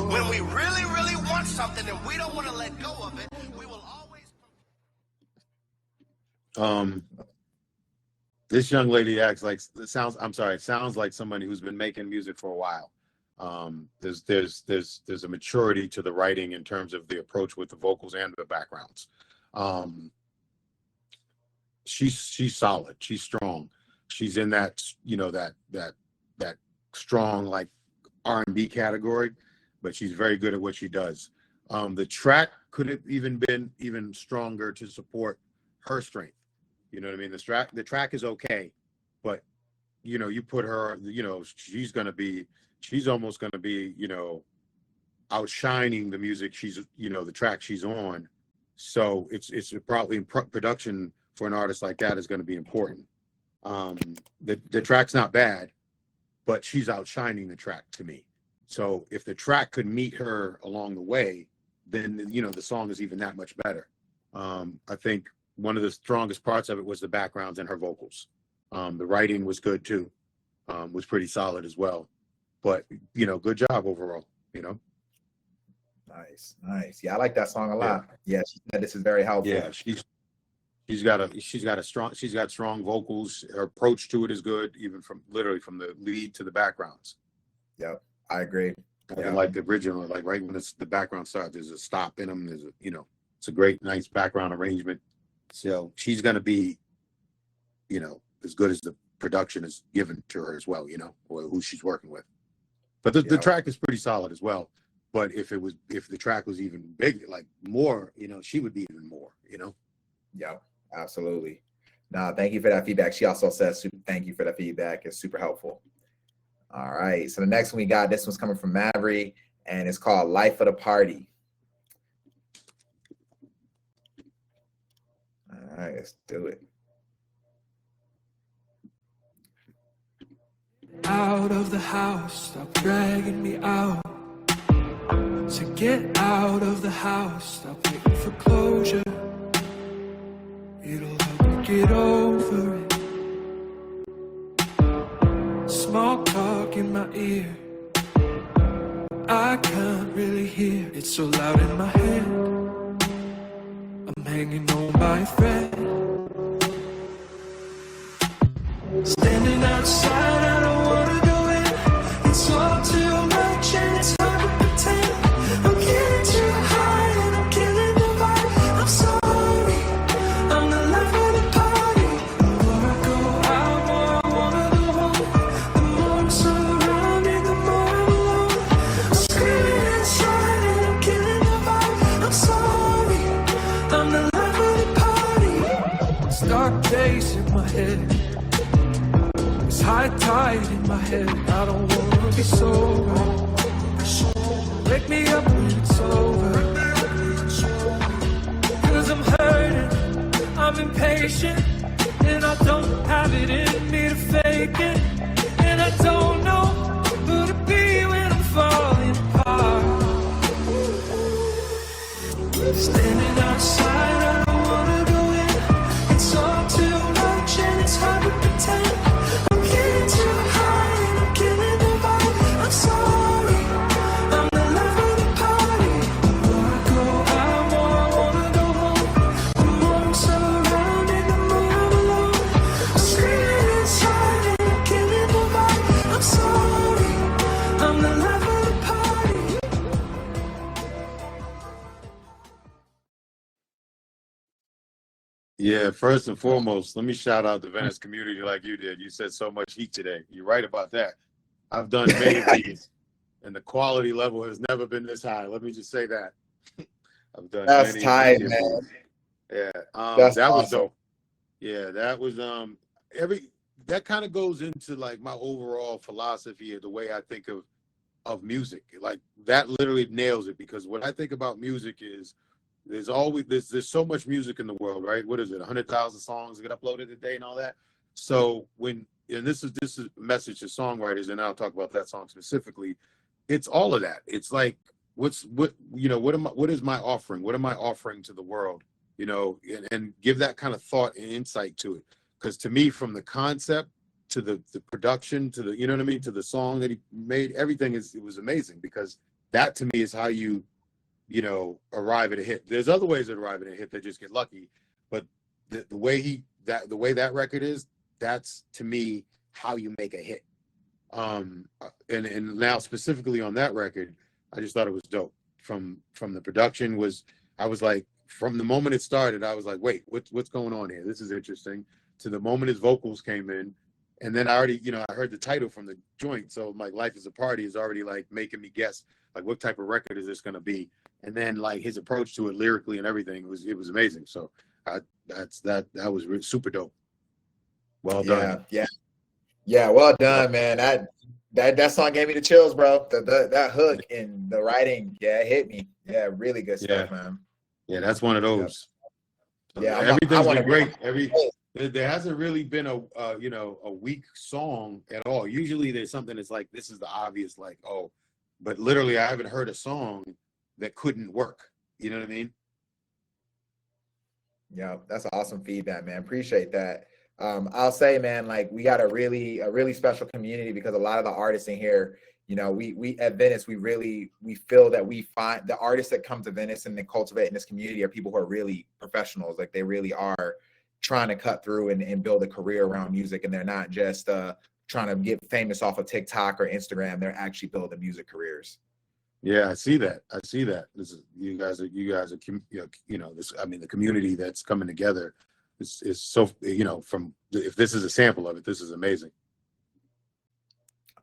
When we really, really want something and we don't want to let go of it, we will always. This young lady sounds like somebody who's been making music for a while. There's a maturity to the writing in terms of the approach with the vocals and the backgrounds. She's solid. She's strong. She's in that, you know, that strong like R&B category, but she's very good at what she does. The track could have even been even stronger to support her strength. You know what I mean? The track is okay, but you know, you put her, you know, she's almost gonna be, you know, outshining the music the track she's on. So it's probably production for an artist like that is going to be important. The track's not bad, but she's outshining the track to me. So if the track could meet her along the way, then, you know, the song is even that much better. I think one of the strongest parts of it was the backgrounds and her vocals. The writing was good too, was pretty solid as well. But, you know, good job overall, you know. Nice. Yeah, I like that song a lot. Yeah, she said this is very helpful. Yeah, she's got strong vocals. Her approach to it is good, even from the lead to the backgrounds. Yep, I agree. Like the original, like right when the background starts, there's a stop in them. It's a great, nice background arrangement. So she's gonna be, you know, as good as the production is given to her as well, you know, or who she's working with. But the track is pretty solid as well. But if the track was even big, like more, you know, she would be even more, you know. Yeah, absolutely. No, thank you for that feedback. She also says thank you for that feedback. It's super helpful. All right. So the next one we got, this one's coming from Maverick, and it's called Life of the Party. All right, let's do it. Out of the house, stop dragging me out. So get out of the house, stop waiting for closure. It'll help me get over it. Small talk in my ear, I can't really hear. It's so loud in my head, I'm hanging on by a thread. Standing outside, I don't wanna go in. It's all too much and it's hard to pretend. I'm getting too high and I'm killing the vibe. I'm sorry, I'm the life of the party. The more I go out, the more I wanna go home. The more I'm surrounded, the more I'm alone. I'm screaming inside and I'm killing the vibe. I'm sorry, I'm the life of the party. It's dark days in my head, high tide in my head, I don't wanna be sober. Wake me up when it's over. Cause I'm hurting, I'm impatient, and I don't have it in me to fake it. And I don't know who to be when I'm falling apart. Standing outside, I don't wanna go in. It's all too much and it's hard to pretend. Yeah, first and foremost, let me shout out the Venice community like you did. You said so much heat today. You're right about that. I've done many of these, and the quality level has never been this high. Let me just say that. I've done That's many tight, of these. man. Yeah, That's that was awesome. dope. Yeah, that was that kind of goes into like my overall philosophy of the way I think of music. Like that literally nails it, because what I think about music is there's so much music in the world, right? What is it? 100,000 songs get uploaded a day and all that. So this is a message to songwriters, and I'll talk about that song specifically. it's all of that. It's like, what is my offering? What am I offering to the world? You know, and give that kind of thought and insight to it. Because to me, from the concept to the production to the, you know what I mean, to the song that he made, everything it was amazing, because that to me is how you arrive at a hit. There's other ways to arrive at a hit that just get lucky, but the way that record is, that's to me how you make a hit. And now specifically on that record, I just thought it was dope. From the production I was like, from the moment it started, I was like, wait, what's going on here? This is interesting. To the moment his vocals came in, and then I already, I heard the title from the joint, so like Life is a Party is already like making me guess like what type of record is this going to be, and then like his approach to it lyrically and everything was amazing. So that was super dope. Well done. Yeah. Well done, man. That song gave me the chills, bro. That hook and the writing, it hit me. Yeah, really good stuff, man. Yeah, that's one of those. Yeah, everything's been great. There hasn't really been a weak song at all. Usually there's something that's like, this is the obvious, like, oh, but literally I haven't heard a song that couldn't work. You know what I mean? Yeah, that's awesome feedback, man. Appreciate that. I'll say, man, like we got a really special community, because a lot of the artists in here, we at Venice, we feel that we find the artists that come to Venice and then cultivate in this community are people who are really professionals. Like they really are trying to cut through and build a career around music, and they're not just trying to get famous off of TikTok or Instagram. They're actually building music careers. Yeah, I see that. This is you guys are this. I mean, the community that's coming together is so, from, if this is a sample of it, this is amazing.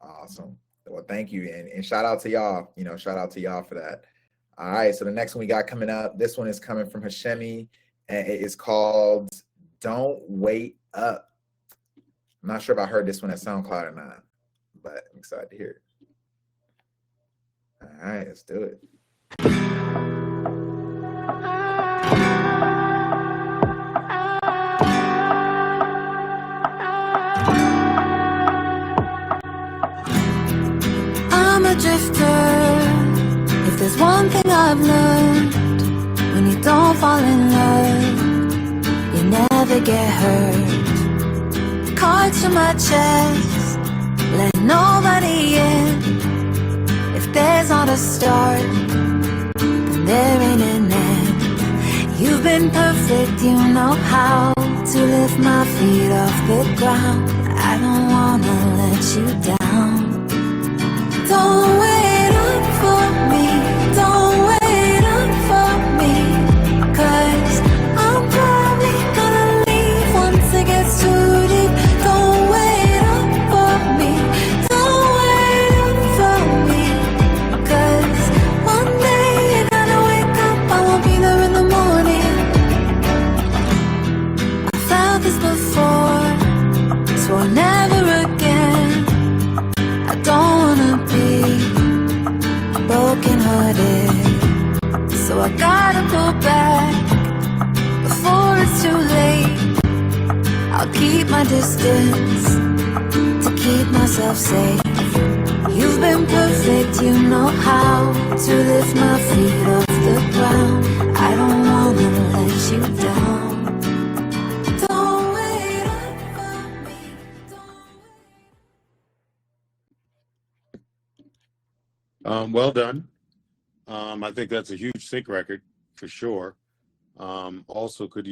Awesome. Well, thank you, and shout out to y'all. Shout out to y'all for that. All right, so the next one we got coming up, this one is coming from Hashemi, and it is called "Don't Wait Up." I'm not sure if I heard this one at SoundCloud or not, but I'm excited to hear it. All right, let's do it. I'm a drifter. If there's one thing I've learned, when you don't fall in love, you never get hurt. Cards to my chest, let nobody in. If there's not a start, then there ain't an end. You've been perfect, you know how to lift my feet off the ground. I don't wanna let you down. Don't wait up for me, don't wait up for me, 'cause I'm probably gonna leave once it gets too deep. Don't wait up for me, don't wait up for me, 'cause one day you're gonna wake up, I won't be there in the morning. I felt this before, so never again. I don't wanna be broken-hearted, so I gotta go back before it's too late. I'll keep my distance to keep myself safe. You've been perfect, you know how to lift my feet off the ground. I don't wanna let you down. Don't wait up for me, Well done. I think that's a huge sync record for sure. Also could,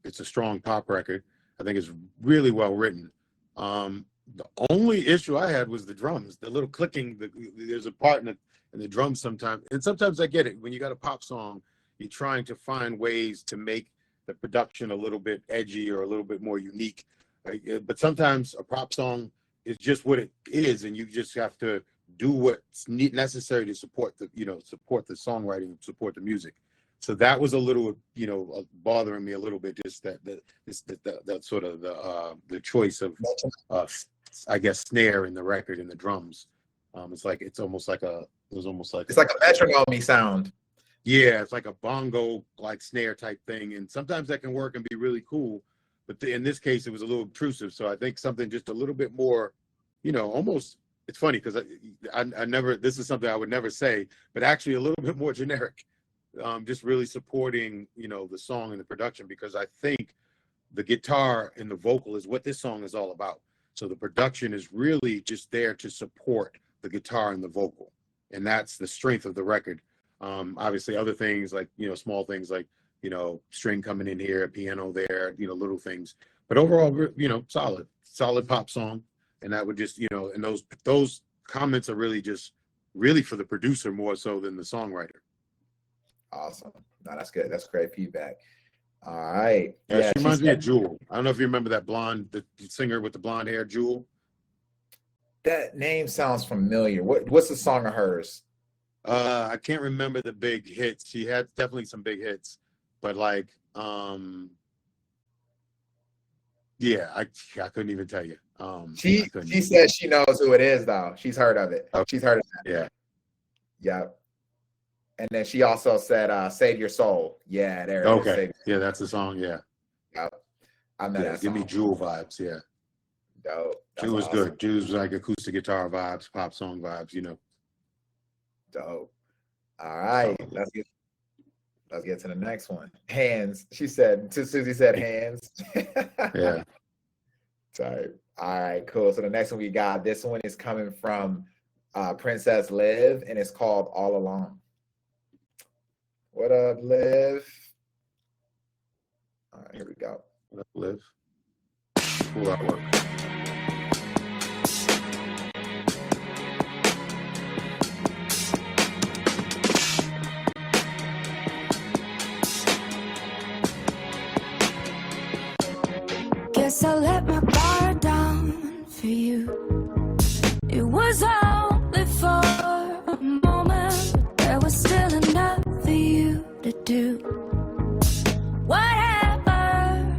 it's a strong pop record. I think it's really well written. The only issue I had was the drums, the little clicking. There's a part in the drums sometimes, and sometimes I get it. When you got a pop song, you're trying to find ways to make the production a little bit edgy or a little bit more unique. But sometimes a pop song is just what it is, and you just have to do what's necessary to support the songwriting, support the music. So that was a little, bothering me a little bit. Just that sort of the choice of, I guess, snare in the record and the drums. It's almost like a metronome sound. Yeah, it's like a bongo like snare type thing, and sometimes that can work and be really cool. But in this case, it was a little obtrusive. So I think something just a little bit more, almost it's funny because I never, this is something I would never say, but actually a little bit more generic. Just really supporting, you know, the song and the production, because I think the guitar and the vocal is what this song is all about. So the production is really just there to support the guitar and the vocal. And that's the strength of the record. Obviously other things like, you know, small things like, you know, string coming in here, piano there, you know, little things. But overall, you know, solid pop song. And that would just, you know, and those comments are really just really for the producer more so than the songwriter. Awesome. No, that's good. That's great feedback. All right. Yeah, she reminds me of Jewel. I don't know if you remember that blonde, the singer with the blonde hair, Jewel. That name sounds familiar. What's the song of hers? I can't remember the big hits. She had definitely some big hits, but like, yeah, I couldn't even tell you. She says she knows who it is though. She's heard of it. Okay. She's heard of that. Yeah. Yep. And then she also said, "Save Your Soul." Yeah, there it is. Okay. Yeah, that's the song. Yeah. Yep. I know that Give me song. Jewel vibes. Yeah. Dope. Jewel was good. Jewel was like acoustic guitar vibes, pop song vibes, you know. Dope. All right. Let's get to the next one. Hands. She said, Susie said hands. Yeah. Sorry. All right, cool. So the next one we got, this one is coming from Princess Liv, and it's called All Along. What up, Liv? All right, here we go. What up, Liv? Cool artwork. Guess I let my guard down for you. It was only for a moment, but there was still enough for you to do. Whatever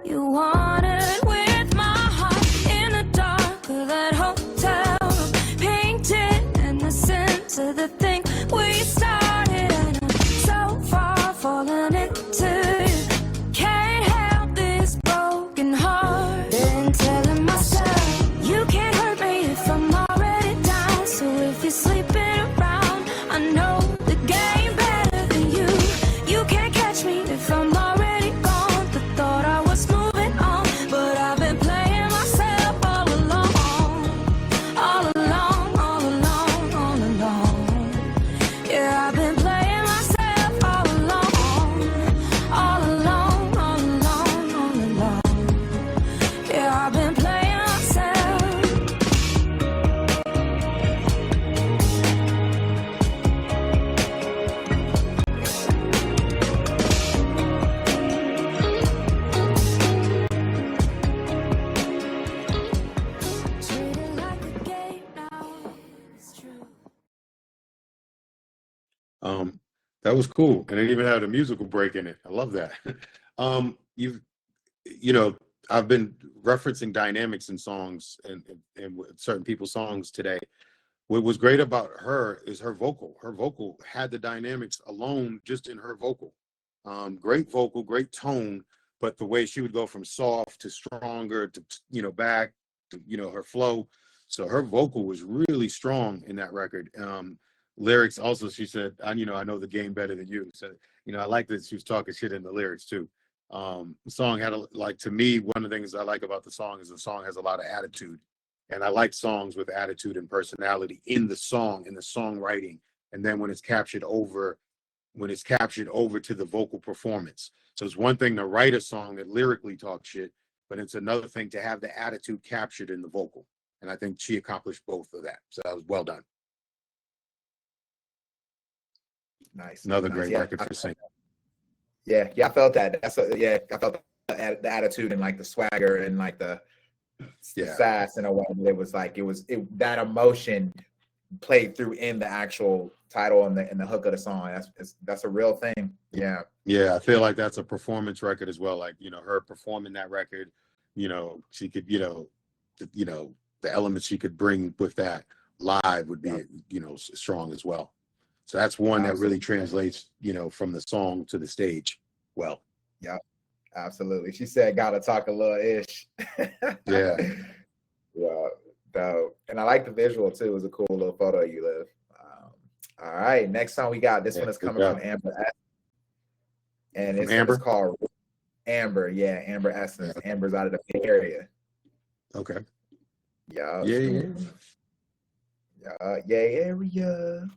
you wanted with my heart in the dark of that hotel room, painted in the sense of the thing we started, and I'm so far falling into you. Can't help this broken heart. Been telling myself you can't hurt me if I'm already down. So if you're sleeping around, I know the game better than you. You can't catch me if I'm already gone. The thought I was moving on, but I've been playing myself all along. All along, all along, all along. Yeah, I've been playing myself all along. All along, all along, all along. Yeah, I've been playing myself. Treated like a game now, it's true. That was cool, and it even had a musical break in it. I love that. You know, I've been referencing dynamics in songs and certain people's songs today. What was great about her is her vocal. Her vocal had the dynamics alone just in her vocal. Great vocal, great tone, but the way she would go from soft to stronger to, you know, back to, you know, her flow. So her vocal was really strong in that record. Lyrics also, she said, I know the game better than you. So, you know, I like that she was talking shit in the lyrics too. The song had to me, one of the things I like about the song is the song has a lot of attitude. And I like songs with attitude and personality in the song, in the songwriting. And then when it's captured over to the vocal performance. So it's one thing to write a song that lyrically talks shit, but it's another thing to have the attitude captured in the vocal. And I think she accomplished both of that. So that was well done. Nice. Another nice. great Yeah, record for singing. Yeah, I felt that. I felt the attitude and like the swagger and like the sass in a way. It was that emotion played through in the actual title and the hook of the song. That's a real thing. Yeah. Yeah, I feel like that's a performance record as well. Like, you know, her performing that record, you know, she could, the elements she could bring with that live would be, strong as well. So that's one that really translates, from the song to the stage well. Yeah, absolutely. She said, "Gotta talk a little ish." Yeah. Yeah, dope. And I like the visual too. It was a cool little photo you live. All right, next song we got. This one is coming from Amber S. And it's called Amber. Yeah, Amber Essence. Amber's out of the Bay Area. Okay. Yeah. Yeah. Area.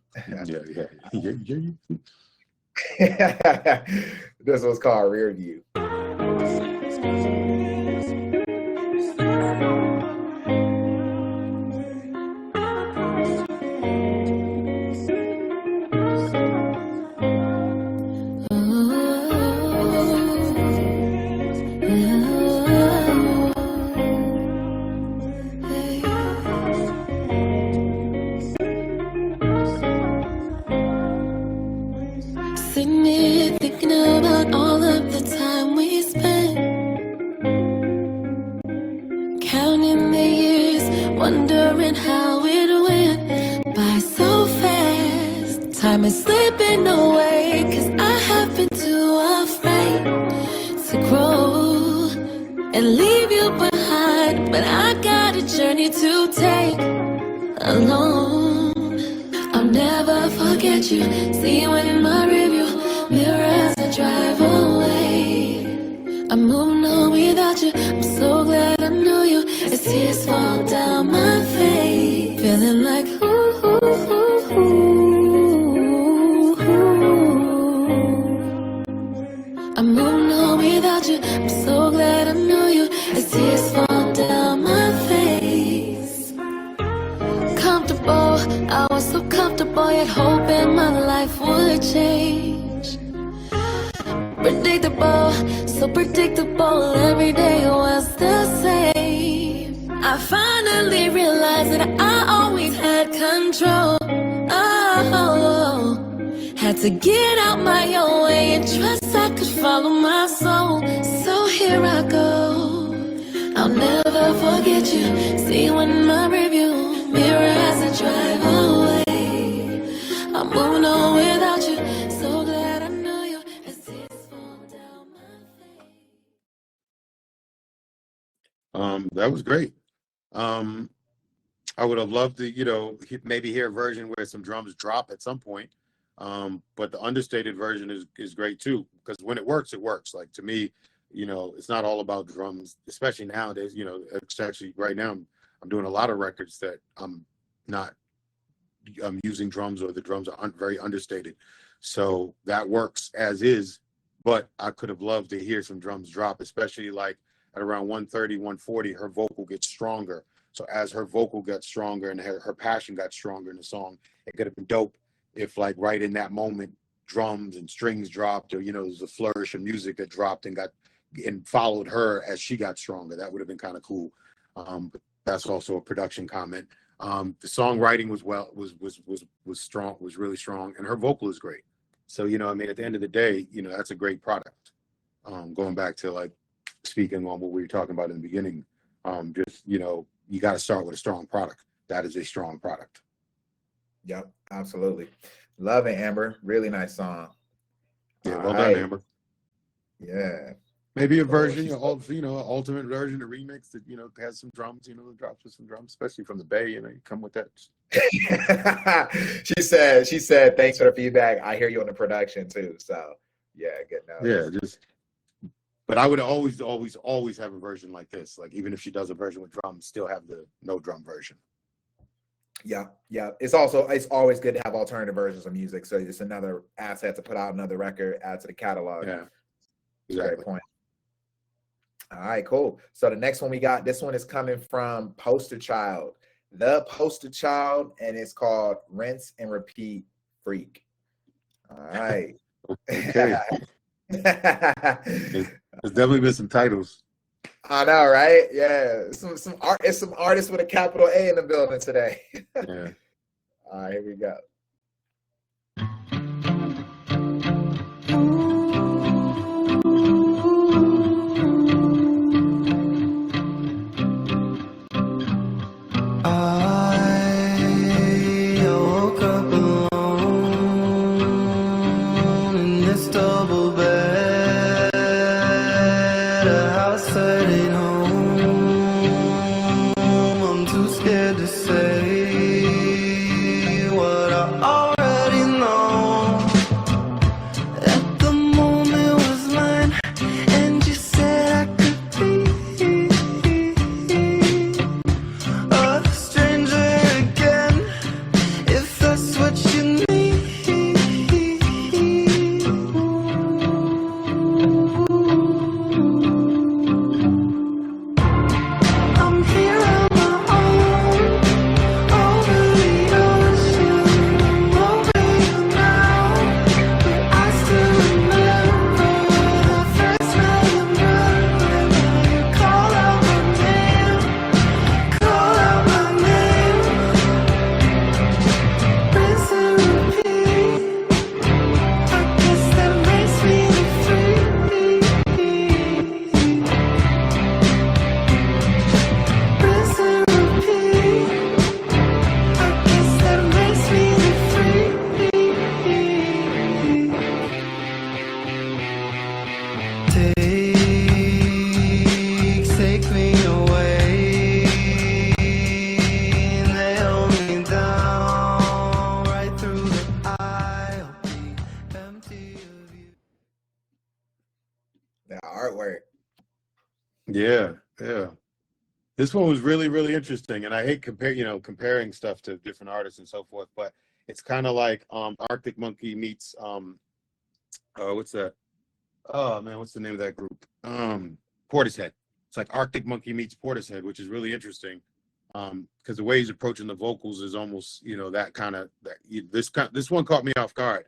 Yeah. This one's called Rear View. Thinking about all of the time we spent, counting the years, wondering how it went by so fast. Time is slipping away, 'cause I have been too afraid to grow and leave you behind. But I got a journey to take alone. I'll never forget you, see you in my review mirror as I drive away. I'm moving on without you, I'm so glad I know you. As tears fall down my face, feeling like ooh, ooh, ooh, ooh, ooh. I'm moving on without you, I'm so glad I know you. As tears fall down my face. Comfortable, I was so comfortable, yet hoping my life would change. Predictable, so predictable, every day was the same. I finally realized that I always had control. Oh, had to get out my own way and trust I could follow my soul. So here I go, I'll never forget you, see you in my review mirror as I drive away. I'm moving on without you, so glad I know you. As tears fall down my face. That was great. I would have loved to, maybe hear a version where some drums drop at some point. But the understated version is great too, because when it works, it works. Like, to me, it's not all about drums, especially nowadays. It's actually right now I'm doing a lot of records that I'm using drums, or the drums are very understated. So that works as is, but I could have loved to hear some drums drop, especially like at around 130, 140, her vocal gets stronger. So as her vocal got stronger and her passion got stronger in the song, it could have been dope if, like, right in that moment, drums and strings dropped, or, there was a flourish of music that dropped and followed her as she got stronger. That would have been kind of cool. But that's also a production comment. The songwriting was strong, was really strong, and her vocal is great. So, at the end of the day, that's a great product. Going back to, like, speaking on what we were talking about in the beginning, you got to start with a strong product. That is a strong product. Yep, absolutely. Love it, Amber. Really nice song. Yeah, well done, Amber. Yeah. Maybe a version, an ultimate version, a remix that, has some drums, drops with some drums, especially from the Bay, you come with that. She said, thanks for the feedback. I hear you on the production too. So yeah, good notes. Yeah, but I would always have a version like this. Like, even if she does a version with drums, still have the no drum version. Yeah. It's always good to have alternative versions of music. So it's another asset to put out another record, add to the catalog. Yeah, exactly. Great point. All right, cool. So the next one we got, this one is coming from Poster Child, the Poster Child, and it's called Rinse and Repeat Freak. All right. Okay. There's definitely been some titles. I know, right? Yeah, some artists with a capital A in the building today. Yeah. All right, here we go. I woke up alone in this double bed, a house that ain't home. I'm too scared Yeah, yeah. This one was really, really interesting, and I hate comparing stuff to different artists and so forth, but it's kind of like Arctic Monkey meets what's that? Oh man, what's the name of that group? Portishead. It's like Arctic Monkey meets Portishead, which is really interesting. Because the way he's approaching the vocals is almost, that kind of this one caught me off guard.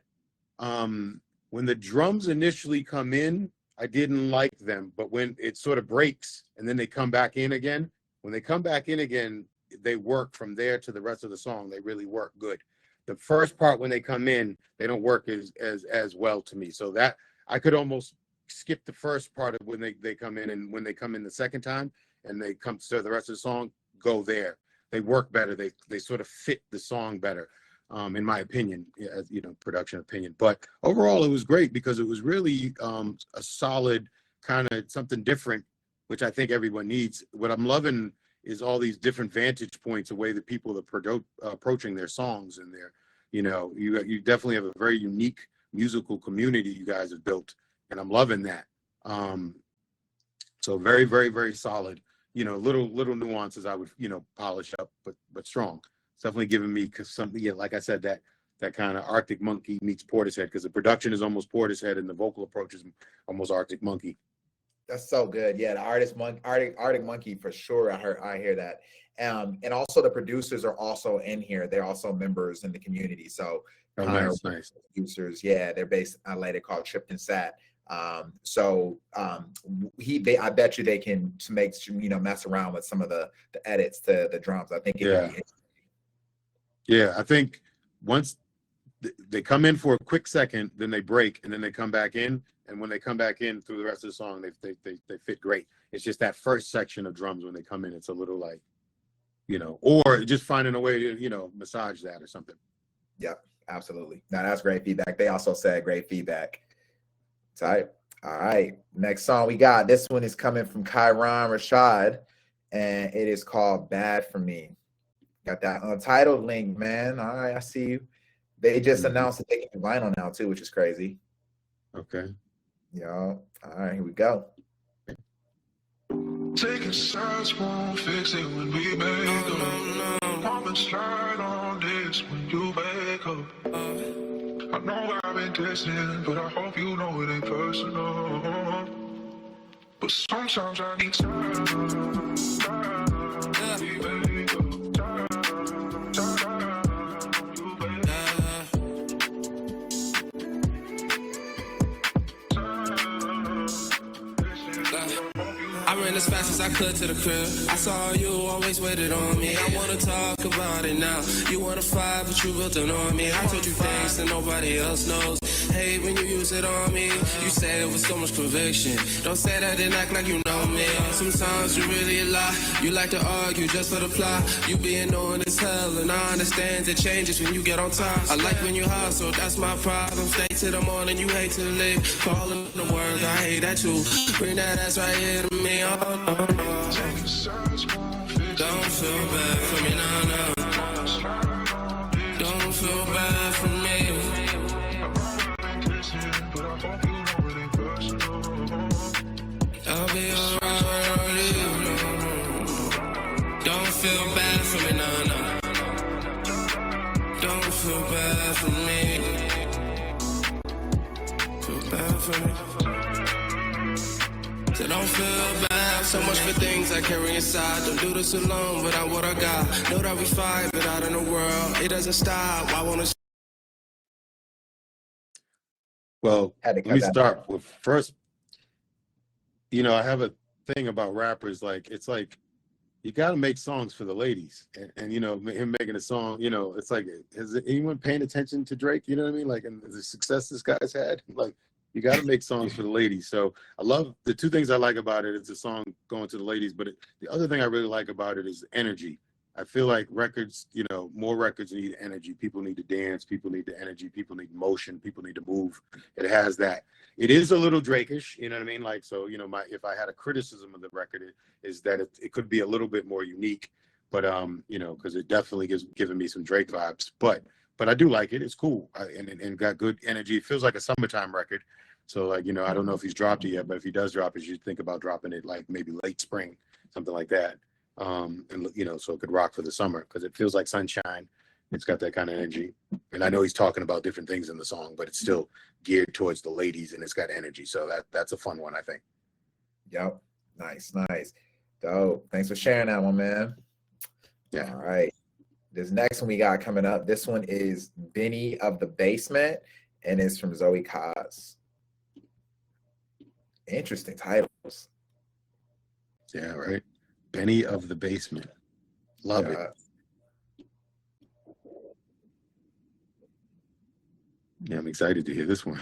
When the drums initially come in, I didn't like them, but when it sort of breaks and then they come back in again, when they come back in again, they work from there to the rest of the song. They really work good. The first part when they come in, they don't work as well to me. So that I could almost skip the first part of when they come in, and when they come in the second time and they come to the rest of the song, go there. They work better. They sort of fit the song better, in my opinion, production opinion. But overall, it was great because it was really a solid kind of something different, which I think everyone needs. What I'm loving is all these different vantage points, the way that people are approaching their songs, and you definitely have a very unique musical community you guys have built, and I'm loving that. So very, very, very solid. Little nuances I would polish up, but strong. It's definitely giving me something. Yeah, like I said, that kind of Arctic Monkey meets Portishead, because the production is almost Portishead and the vocal approach is almost Arctic Monkey. That's so good. Yeah, the Arctic Monkey for sure. I hear that. And also the producers are also in here. They're also members in the community. So nice. Producers, yeah, they're based in LA. They're called Tripped and Sat. I bet you they can mess around with some of the edits to the drums. I think I think once they come in for a quick second, then they break, and then they come back in, and when they come back in through the rest of the song, they fit great. It's just that first section of drums when they come in, it's a little like, or just finding a way to massage that or something. Yep, absolutely. Now that's great feedback. They also said great feedback. Tight. All right. Next song we got. This one is coming from Kyron Rashad, and it is called Bad for Me. Got that Untitled link, man. All right, I see you. They just announced that they can do vinyl now too, which is crazy. Okay. All right, here we go. Taking shots won't fix it when we make up. Come and slide on this when you wake up. I know I've been distant, but I hope you know it ain't personal. But sometimes I need time. I ran as fast as I could to the crib. I saw you always waited on me. I wanna talk about it now. You wanna fight, but you built it on me. I told you things that nobody else knows. Hate when you use it on me. You say it with so much conviction. Don't say that and act like you know me. Sometimes you really lie. You like to argue just for the plot. You be annoying as hell, and I understand it changes when you get on top. I like when you hustle, that's my problem. Stay till the morning, you hate to leave. Calling the work, I hate that too. Bring that ass right here to me. Oh, no, no. Don't feel bad for me, no, no. Don't feel bad for me. I'll be alright on you. Don't feel bad for me, no, no. Don't feel bad for me. Feel bad for me. So don't feel bad. So much for things I carry inside. Don't do this alone without what I got. Know that we fight, but out in the world, it doesn't stop. I wanna. Well, let me start with first. I have a thing about rappers, it's like you got to make songs for the ladies, and him making a song, it's like, has anyone paying attention to Drake? You know what I mean? Like, and the success this guy's had, like, you got to make songs for the ladies. So I love the two things I like about it. It's a song going to the ladies, but the other thing I really like about it is energy. I feel like records, more records need energy. People need to dance. People need the energy. People need motion. People need to move. It has that. It is a little Drake-ish, you know what I mean? Like, so, if I had a criticism of the record, is that it could be a little bit more unique, but, because it definitely giving me some Drake vibes. But I do like it. It's cool and got good energy. It feels like a summertime record. So like, you know, I don't know if he's dropped it yet, but if he does drop it, you think about dropping it like maybe late spring, something like that. And you know, so it could rock for the summer because it feels like sunshine. It's got that kind of energy. And I know he's talking about different things in the song, but it's still geared towards the ladies and it's got energy. So that's a fun one, I think. Yep. Nice. Dope. Thanks for sharing that one, man. Yeah. All right. This next one we got coming up. This one is Benny of the Basement, and it's from Zoe Kaz. Interesting titles. Yeah, right. Benny of the Basement. Love it. Yeah, I'm excited to hear this one.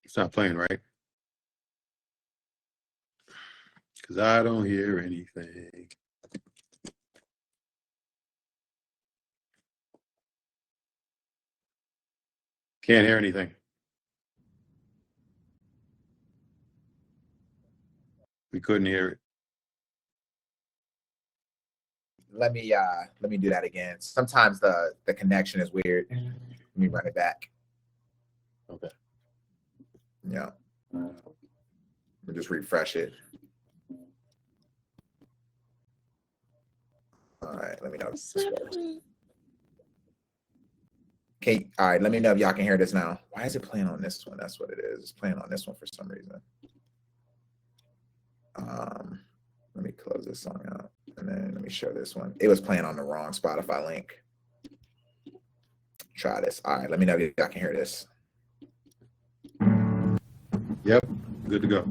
It's not playing, right? Because I don't hear anything. Can't hear anything. We couldn't hear it. Let me do that again. Sometimes the connection is weird. Let me run it back. Okay. Yeah. We'll just refresh it. All right, let me know if this works. Okay, all right, let me know if y'all can hear this now. Why is it playing on this one? That's what it is. It's playing on this one for some reason. Let me close this song out and then let me show this one. It was playing on the wrong Spotify link. Try this. All right, let me know if y'all can hear this. Yep, good to go.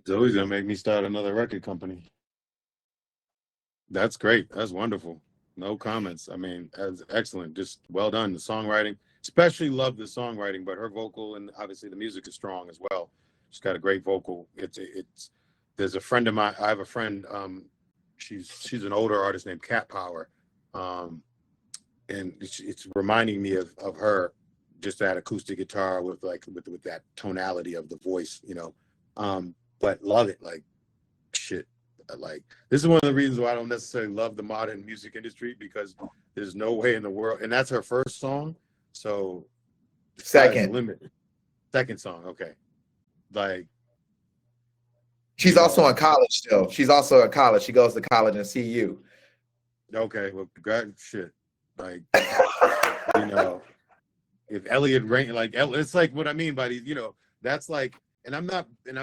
Zoe's gonna make me start another record company. That's great. That's wonderful. No comments. I mean, that's excellent. Just well done. The songwriting, especially love the songwriting, but her vocal and obviously the music is strong as well. She's got a great vocal. It's there's a friend of mine. I have a friend. She's an older artist named Cat Power, and it's reminding me of her. Just that acoustic guitar with that tonality of the voice, you know. But love it, like shit. Like this is one of the reasons why I don't necessarily love the modern music industry, because there's no way in the world, and that's her first song. So second song, okay. Like she's also in college still. She's also in college. She goes to college and CU. Okay, well, shit. Like you know, if Elliot Rain, like it's like what I mean by these, you know, that's like. And I'm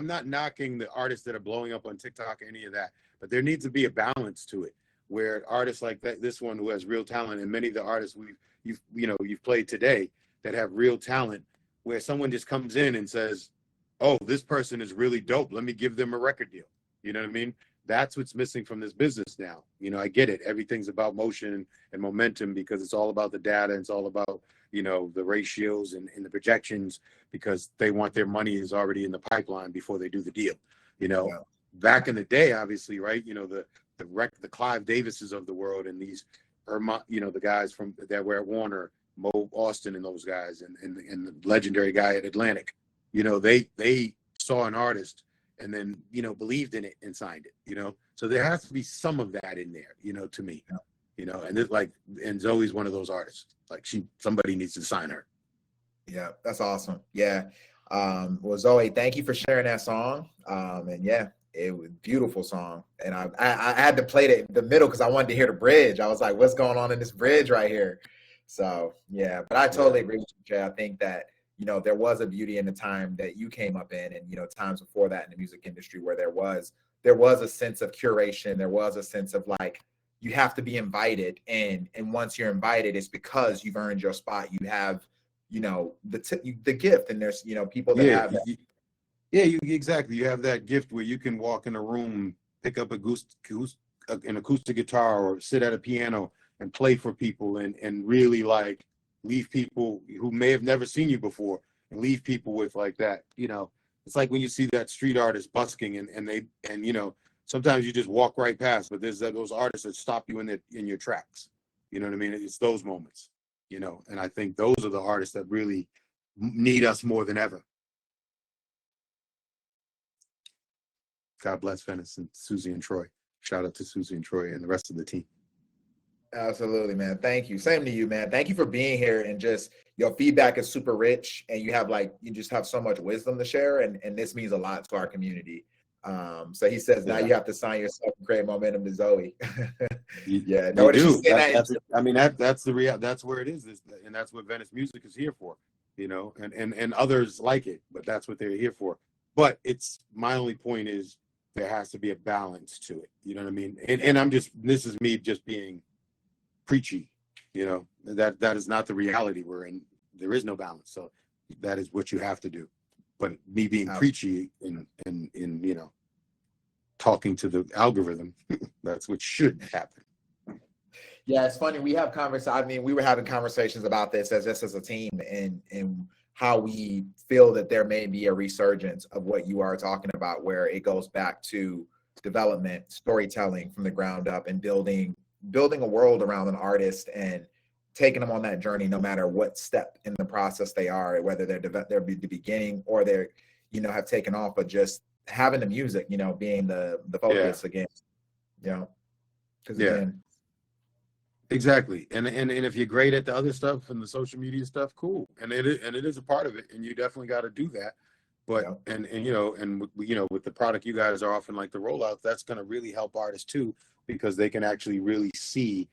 not knocking the artists that are blowing up on TikTok or any of that, But there needs to be a balance to it, where artists like that, this one who has real talent, and many of the artists you've played today that have real talent, where someone just comes in and says, "Oh, this person is really dope. Let me give them a record deal." You know what I mean? That's what's missing from this business now. You know, I get it. Everything's about motion and momentum because it's all about the data. It's all about, you know, the ratios and the projections, because they want their money is already in the pipeline before they do the deal. You know, back in the day, obviously, right? You know, the Clive Davises of the world and these, you know, the guys that were at Warner, Mo Austin and those guys, and the legendary guy at Atlantic. You know, they saw an artist and then, you know, believed in it and signed it, you know? So there has to be some of that in there, you know, to me, you know, and it's like, and Zoe's one of those artists, like somebody needs to sign her. Yeah, that's awesome. Yeah. Well, Zoe, thank you for sharing that song. And yeah, it was a beautiful song. And I had to play it in the middle because I wanted to hear the bridge. I was like, what's going on in this bridge right here? So yeah, but I totally agree with you, Jay. I think that, you know, there was a beauty in the time that you came up in, and, you know, times before that in the music industry where there was a sense of curation. There was a sense of like, you have to be invited. And once you're invited, it's because you've earned your spot. You have, you know, the gift, and there's, you know, people that have that. Exactly. You have that gift where you can walk in a room, pick up an acoustic guitar or sit at a piano and play for people and really like leave people who may have never seen you before, and leave people with like that, you know, it's like when you see that street artist busking and you know, sometimes you just walk right past, but there's those artists that stop you in your tracks. You know what I mean? It's those moments, you know, and I think those are the artists that really need us more than ever. God bless Venice and Susie and Troy. Shout out to Susie and Troy and the rest of the team. Absolutely, man. Thank you. Same to you, man. Thank you for being here, and just your feedback is super rich, and you just have so much wisdom to share, and this means a lot to our community. So he says now you have to sign yourself and create momentum to Zoe. Yeah, no, do. I mean, that's the real. That's where it is, and that's what Venice Music is here for, you know, and others like it, but that's what they're here for. But it's my only point is there has to be a balance to it. You know what I mean? And this is me just being preachy, you know, that is not the reality we're in. There is no balance. So that is what you have to do. But me being preachy in you know, talking to the algorithm, that's what should happen. Yeah, it's funny. We have conversations. I mean, we were having conversations about this as a team, and how we feel that there may be a resurgence of what you are talking about, where it goes back to development, storytelling from the ground up, and building a world around an artist and taking them on that journey, no matter what step in the process they are, whether they're the beginning or they're, you know, have taken off, but just having the music, you know, being the focus again, you know, because again. Exactly. And if you're great at the other stuff and the social media stuff, cool. And it is a part of it, and you definitely got to do that. But and you know, with the product you guys are offering, like the rollouts, that's going to really help artists too, because they can actually really see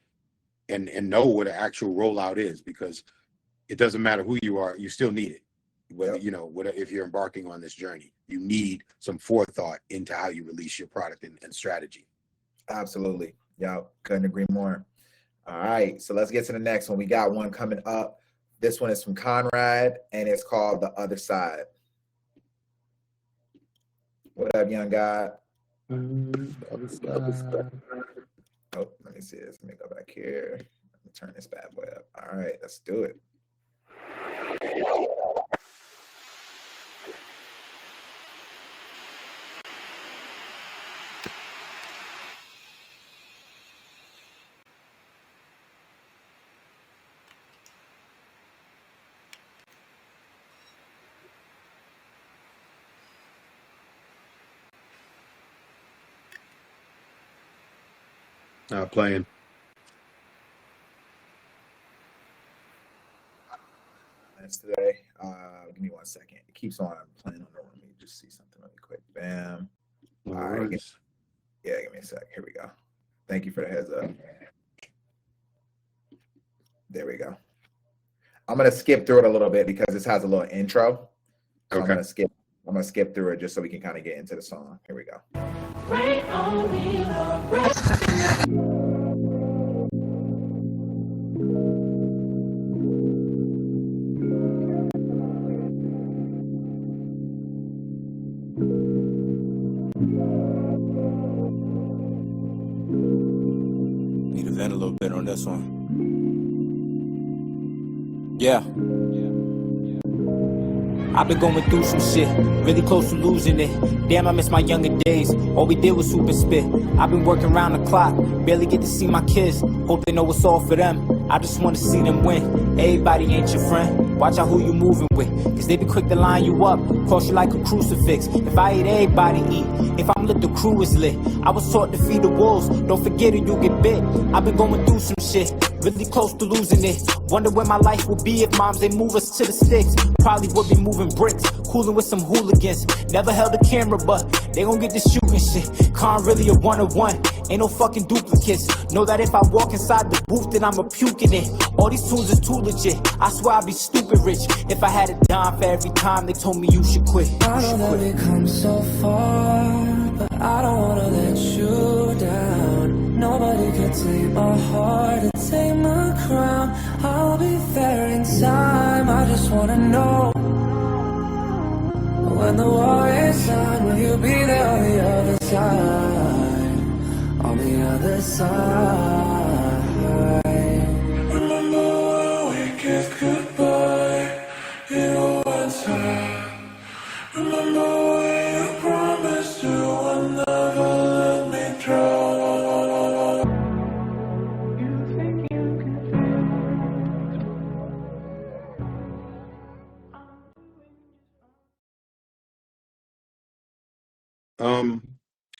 and know what an actual rollout is, because it doesn't matter who you are, you still need it. Whether you know, if you're embarking on this journey, you need some forethought into how you release your product and strategy. Absolutely. Yeah, couldn't agree more. All right, so let's get to the next one. We got one coming up. This one is from Conrad, and it's called The Other Side. What up, young guy? Other side. Oh, let me see this. Let me go back here. Let me turn this bad boy up. All right, let's do it. Playing. That's today. Give me 1 second. It keeps on playing on the room. Let me just see something really quick. Bam. All right. Give me a sec. Here we go. Thank you for the heads up. There we go. I'm gonna skip through it a little bit because this has a little intro. So okay. I'm gonna skip through it just so we can kind of get into the song. Here we go. Need to vent a little bit on this one. Yeah. I've been going through some shit, really close to losing it. Damn, I miss my younger days. All we did was super spit. I've been working around the clock, barely get to see my kids. Hope they know it's all for them. I just want to see them win. Everybody ain't your friend. Watch out who you moving with, cause they be quick to line you up, cross you like a crucifix. If I eat, everybody eat. If I'm lit, the crew is lit. I was taught to feed the wolves, don't forget it, you get bit. I've been going through some shit, really close to losing it. Wonder where my life would be if moms, they move us to the sticks. Probably would be moving bricks, cooling with some hooligans. Never held a camera, but they gon' get the shooting shit. Con really a one-on-one, ain't no fucking duplicates. Know that if I walk inside the booth, then I'ma puke in it. All these tunes is too legit, I swear I'd be stupid rich if I had a dime for every time they told me you should quit. I know that we come so far, but I don't wanna let you down. Nobody can take my heart and take my crown. I'll be there in time, I just wanna know. When the war is done, will you be there on the other side? On the other side. Remember when we kissed goodbye in one time? Remember when you promised you would never let me drown?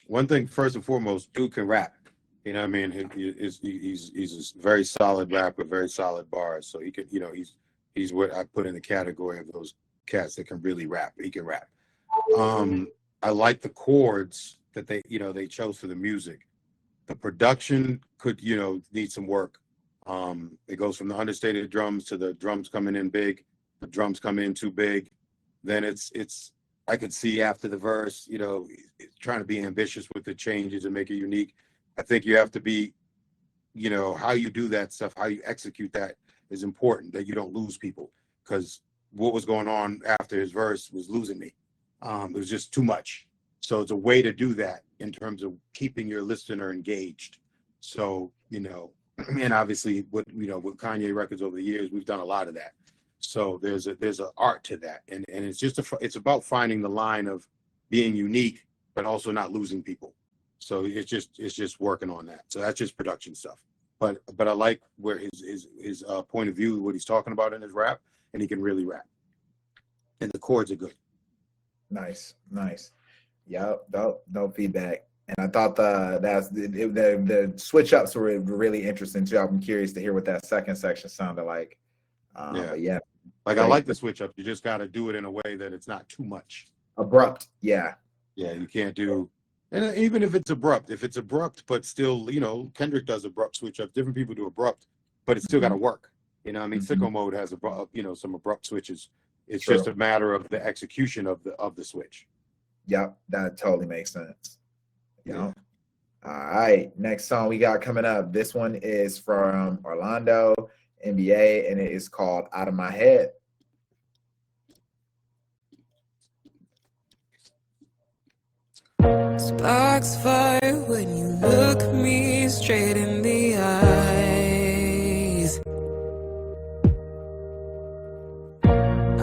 One thing first and foremost, dude can rap. You know what I mean? He's a very solid rapper, very solid bars. So he could, you know, he's what I put in the category of those cats that can really rap. He can rap. I like the chords that they chose for the music. The production could, need some work. It goes from the understated drums to the drums coming in big, the drums come in too big. Then it's I could see after the verse, trying to be ambitious with the changes and make it unique. I think you have to be, how you do that stuff, how you execute that is important, that you don't lose people. Because what was going on after his verse was losing me. It was just too much. So it's a way to do that in terms of keeping your listener engaged. So, and obviously with Kanye records over the years, we've done a lot of that. So there's an art to that, and it's it's about finding the line of being unique, but also not losing people. So it's just working on that. So that's just production stuff. But I like where his point of view, what he's talking about in his rap, and he can really rap, and the chords are good. Nice. Yep, dope feedback. And I thought the switch ups were really interesting too. I'm curious to hear what that second section sounded like. Yeah. Like, I like the switch up. You just got to do it in a way that it's not too much. Abrupt. Yeah. Yeah, you can't do, and even if it's abrupt, but still, Kendrick does abrupt switch up. Different people do abrupt, but it's still got to work. Sicko Mode has some abrupt switches. It's just a matter of the execution of the switch. Yep, that totally makes sense. All right, next song we got coming up. This one is from Orlando, NBA, and it is called Out of My Head. Sparks fire when you look me straight in the eyes.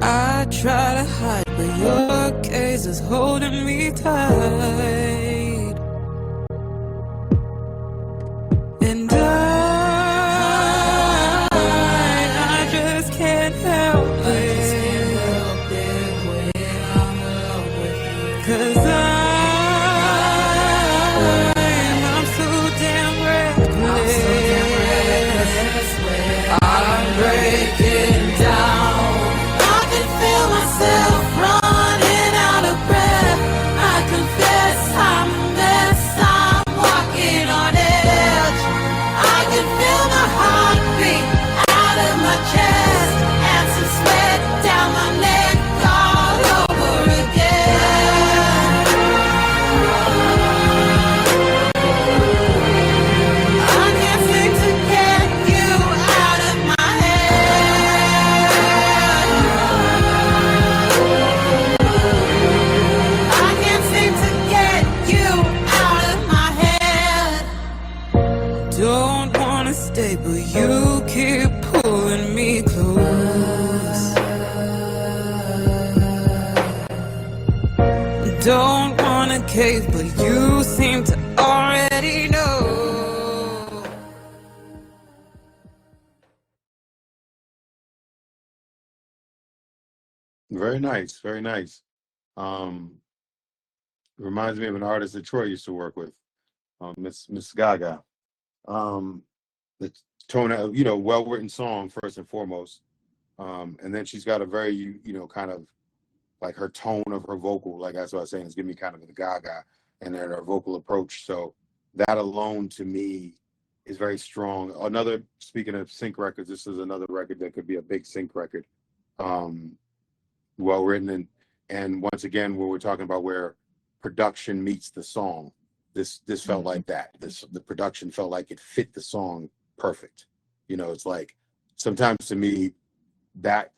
I try to hide, but your gaze is holding me tight. And I just can't help it. 'Cause I'm so damn reckless. I'm breaking down. I can feel myself running out of breath. I confess I'm cave, but you seem to already know. Very nice, very nice. Reminds me of an artist that Troy used to work with, Miss Gaga. The tone, you know, well-written song first and foremost, and then she's got a very, you know, kind of like her tone of her vocal, like that's what I was saying, is giving me kind of the Gaga and then her vocal approach. So that alone to me is very strong. Another, speaking of sync records, this is another record that could be a big sync record. Well written, and once again, when we're talking about where production meets the song, this felt like that. The production felt like it fit the song perfect. You know, it's like sometimes to me that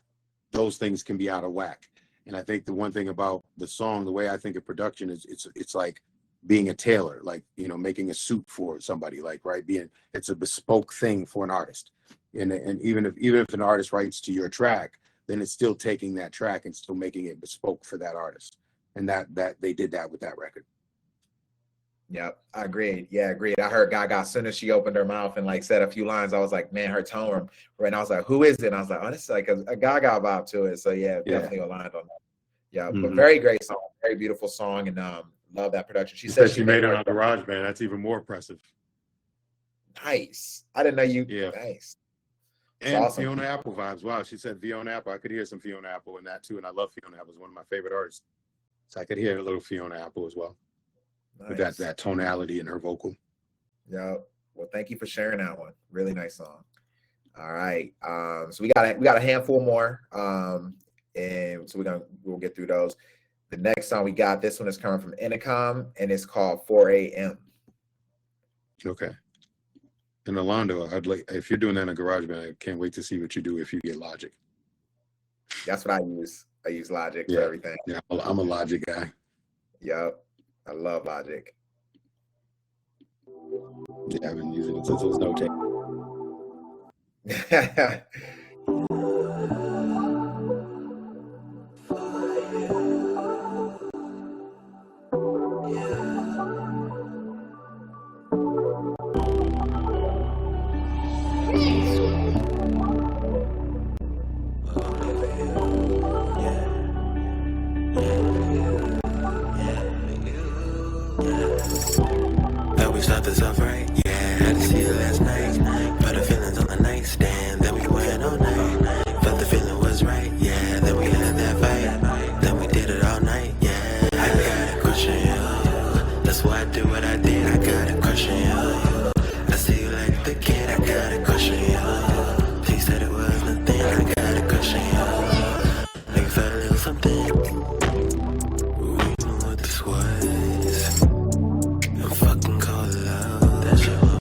those things can be out of whack. And I think the one thing about the song, the way I think of production is it's like being a tailor, like, you know, making a suit for somebody, like, right, it's a bespoke thing for an artist. And even if an artist writes to your track, then it's still taking that track and still making it bespoke for that artist. And that they did that with that record. Yep, I agreed. Yeah, agreed. I heard Gaga as soon as she opened her mouth and like said a few lines. I was like, man, her tone. And I was like, who is it? And I was like, oh, this is like a Gaga vibe to it. So yeah, definitely aligned on that. Yeah, but very great song, very beautiful song, and love that production. She said she made it on GarageBand. That's even more impressive. Nice. I didn't know you. Yeah. Nice. And awesome. Fiona Apple vibes. Wow, she said Fiona Apple. I could hear some Fiona Apple in that too, and I love Fiona Apple. It's one of my favorite artists. So I could hear a little Fiona Apple as well. Nice. With that tonality in her vocal. Yeah. Well, thank you for sharing that one. Really nice song. All right. So we got a handful more. And so we'll get through those. The next song we got, this one is coming from Intercom, and it's called 4 a.m. Okay. And Orlando, I'd like, if you're doing that in GarageBand, I can't wait to see what you do if you get Logic. That's what I use. I use Logic for everything. Yeah, I'm a Logic guy. Yep. I love Logic. Yeah, I've been using it since it was no tape. This off right, yeah, had to see it last night. Put the feelings on the nightstand, then we went all night. Felt the feeling was right, yeah, then we had that fight. Then we did it all night, yeah. I got a crush on you, that's why I do what I did. I got a crush on you, I see you like the kid. I got a crush on you, she said it was nothing. I got a crush on you, like felt a little something. We know what this was. I'm fucking cold love, that's your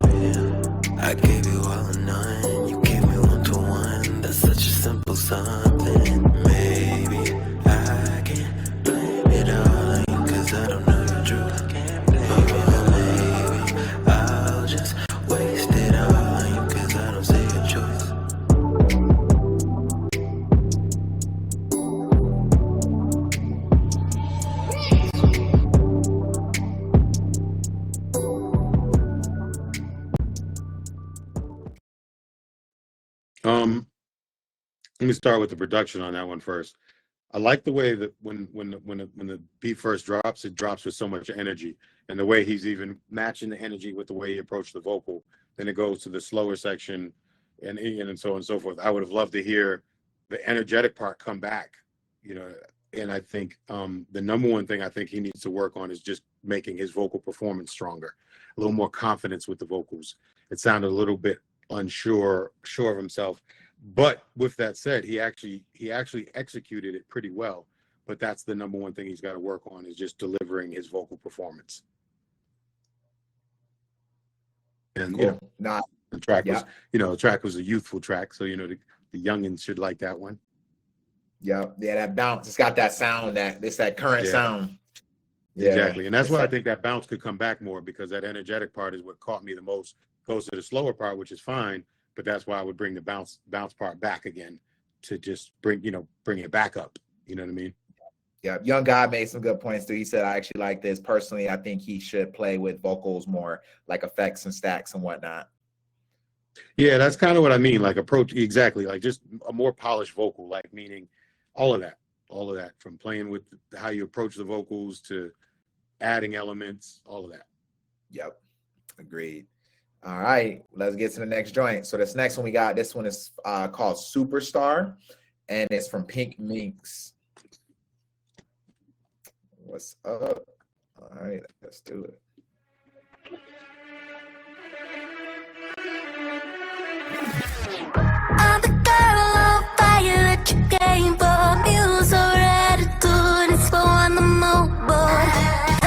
I gave you all or none, you gave me 1-to-1. That's such a simple something. Maybe I can blame it all on you, cause I don't know your truth. Maybe I'll just waste it all on you, cause I don't see your choice. Let me start with the production on that one first. I like the way that when the beat first drops, it drops with so much energy, and the way he's even matching the energy with the way he approached the vocal. Then it goes to the slower section, and so on and so forth. I would have loved to hear the energetic part come back, you know. And I think the number one thing I think he needs to work on is just making his vocal performance stronger, a little more confidence with the vocals. It sounded a little bit sure of himself. But with that said, he actually executed it pretty well. But that's the number one thing he's got to work on, is just delivering his vocal performance. And cool. The track was, the track was a youthful track, so the youngins should like that one. Yeah, that bounce. It's got that sound, that current sound. Yeah. Exactly, and that's why I think that bounce could come back more, because that energetic part is what caught me the most. Goes to the slower part, which is fine. But that's why I would bring the bounce part back again, to just bring it back up. You know what I mean? Yeah, Young God made some good points too. He said, I actually like this. Personally, I think he should play with vocals more, like effects and stacks and whatnot. Yeah, that's kind of what I mean. Like approach exactly, like just a more polished vocal, like meaning all of that, from playing with how you approach the vocals to adding elements, all of that. Yep, agreed. All right, let's get to the next joint. So this next one we got, this one is called Superstar, and it's from Pink Minx. What's up? All right, let's do it. I'm the girl on fire at your game, but muse or attitude is for on the mobile.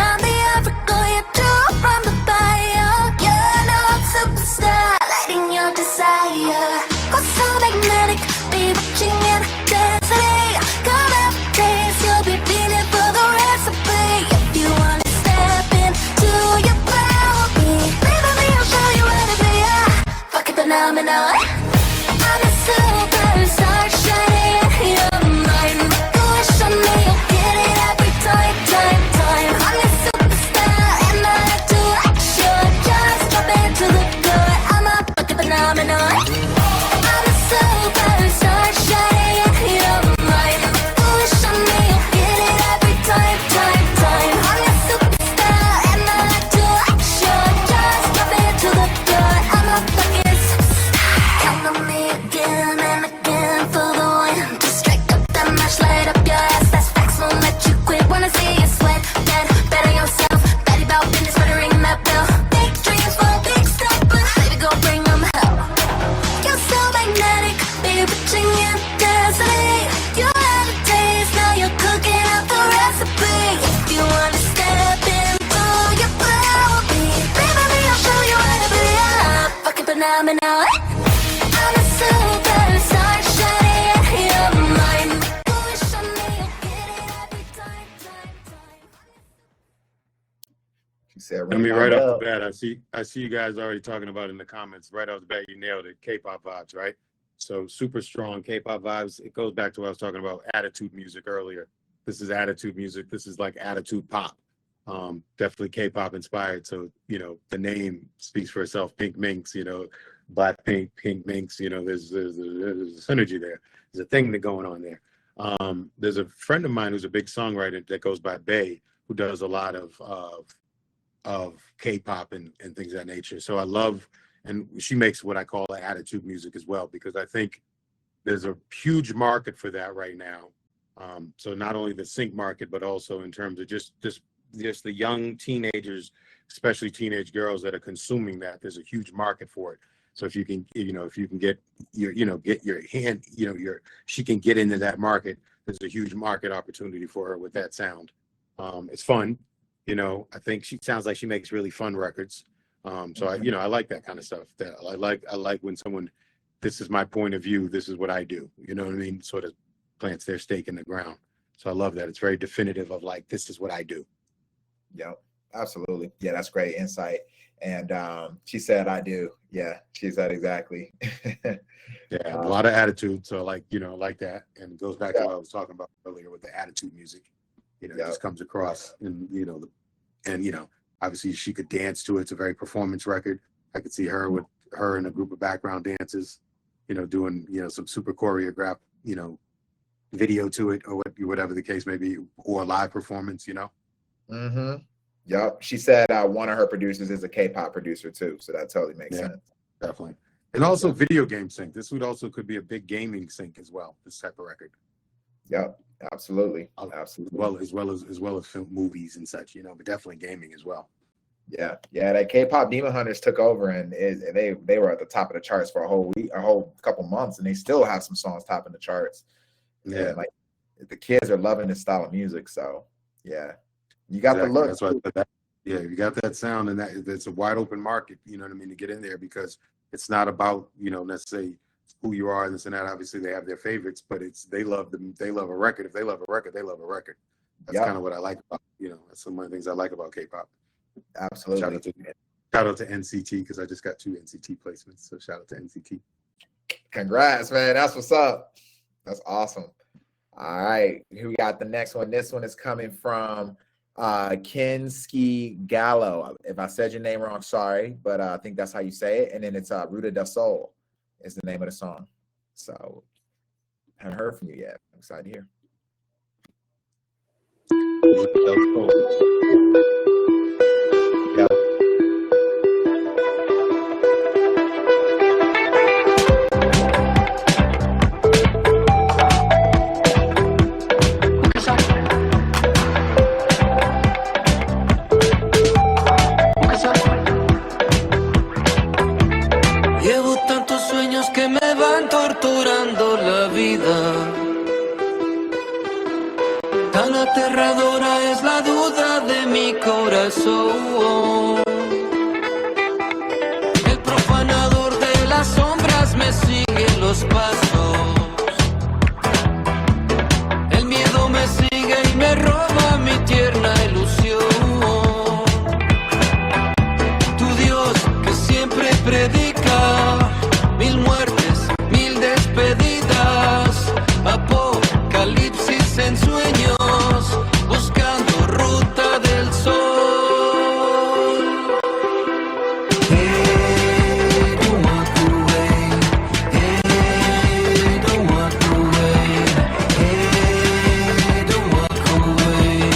I'm the Africa you drew from the bio. You're no superstar, lighting your desire. Go so magnetic, be watching in density. Come out days, you'll be feeling for the recipe. If you want to step into your power, baby, me, I'll show you where to be. Fucking phenomenal. I'm a superstar shining in your mind. You wish on me, you'll get it every time. I'm a superstar and I like to action. Just drop into the floor. I'm a fucking phenomenon. I'm a superstar shining in your mind. You wish on me, you'll get it every time. I'm a superstar and I like to action. Just drop into the floor. I'm a fucking superstar. Count on me again and again for the win. Just strike up that match, light up your ass. That's facts, won't let you quit. Wanna see you sweat, then better yourself. Betty about business, better ring that bell. Big dreams for a big step, but baby, go bring them hell. You're so magnetic, be reaching in density. You had a taste, now you're cooking out the recipe. If you wanna step into your power, baby, I'll show you how to be a fucking phenomenal. I'm a superstar shining in your mind. You wish on me, you'll get it every time. She said, I mean, ring right my off bell. the bat, I see you guys already talking about in the comments. Right off the bat, you nailed it. K-pop vibes, right? So super strong K-pop vibes. It goes back to what I was talking about, attitude music earlier. This is attitude music. This is like attitude pop. Definitely K-pop inspired. So, you know, the name speaks for itself. Pink Minx, you know, Blackpink, Pink Minx, you know, there's a synergy there. There's a thing that going on there. There's a friend of mine who's a big songwriter that goes by Bay, who does a lot of K-pop and things of that nature. So I love, and she makes what I call attitude music as well, because I think there's a huge market for that right now. So not only the sync market, but also in terms of just the young teenagers, especially teenage girls that are consuming that. There's a huge market for it. So if you can, get your hand, she can get into that market. There's a huge market opportunity for her with that sound. It's fun. You know, I think she sounds like she makes really fun records. So I like that kind of stuff. That I like when someone, this is my point of view, this is what I do. You know what I mean? Sort of plants their stake in the ground. So I love that. It's very definitive of like, this is what I do. Yep, absolutely. Yeah, that's great insight. And she said, I do. Yeah, she said exactly. Yeah, a lot of attitude. So like that. And it goes back to what I was talking about earlier with the attitude music. You know, it just comes across and, obviously she could dance to it. It's a very performance record. I could see her with her and a group of background dancers, doing, some super choreographed, video to it or whatever the case may be, or a live performance, Mm-hmm. Yep. She said one of her producers is a K-pop producer too. So that totally makes sense. Definitely. And also video game sync. This could be a big gaming sync as well, this type of record. Yep. Absolutely. Absolutely. As well as film, movies and such, but definitely gaming as well. Yeah. That K-pop Demon Hunters took over and they were at the top of the charts for a whole couple months, and they still have some songs topping the charts. Yeah. And like the kids are loving this style of music. So yeah. You got the look. That's why you got that sound, and that's a wide open market, you know what I mean, to get in there, because it's not about, let's say who you are and this and that. Obviously they have their favorites, but they love a record. If they love a record, they love a record. That's kind of what I like about, that's some of the things I like about K-pop. Absolutely. Shout out to NCT, because I just got 2 NCT placements. So shout out to NCT. Congrats, man. That's what's up. That's awesome. All right, here we got the next one. This one is coming from Kinski Gallo. If I said your name wrong, sorry, but I think that's how you say it. And then it's Ruta del Sol is the name of the song. So haven't heard from you yet. I'm excited to hear. Yeah. Llevo tantos sueños que me van torturando la vida. Tan aterradora es la duda de mi corazón. El profanador de las sombras me sigue los pasos. El miedo me sigue y me roba mi tierna ilusión. Tu Dios que siempre predica mil muertes, mil despedidas, apocalipsis en sueños, buscando ruta del sol. Hey, don't walk away. Hey, don't walk away. Hey, don't walk away.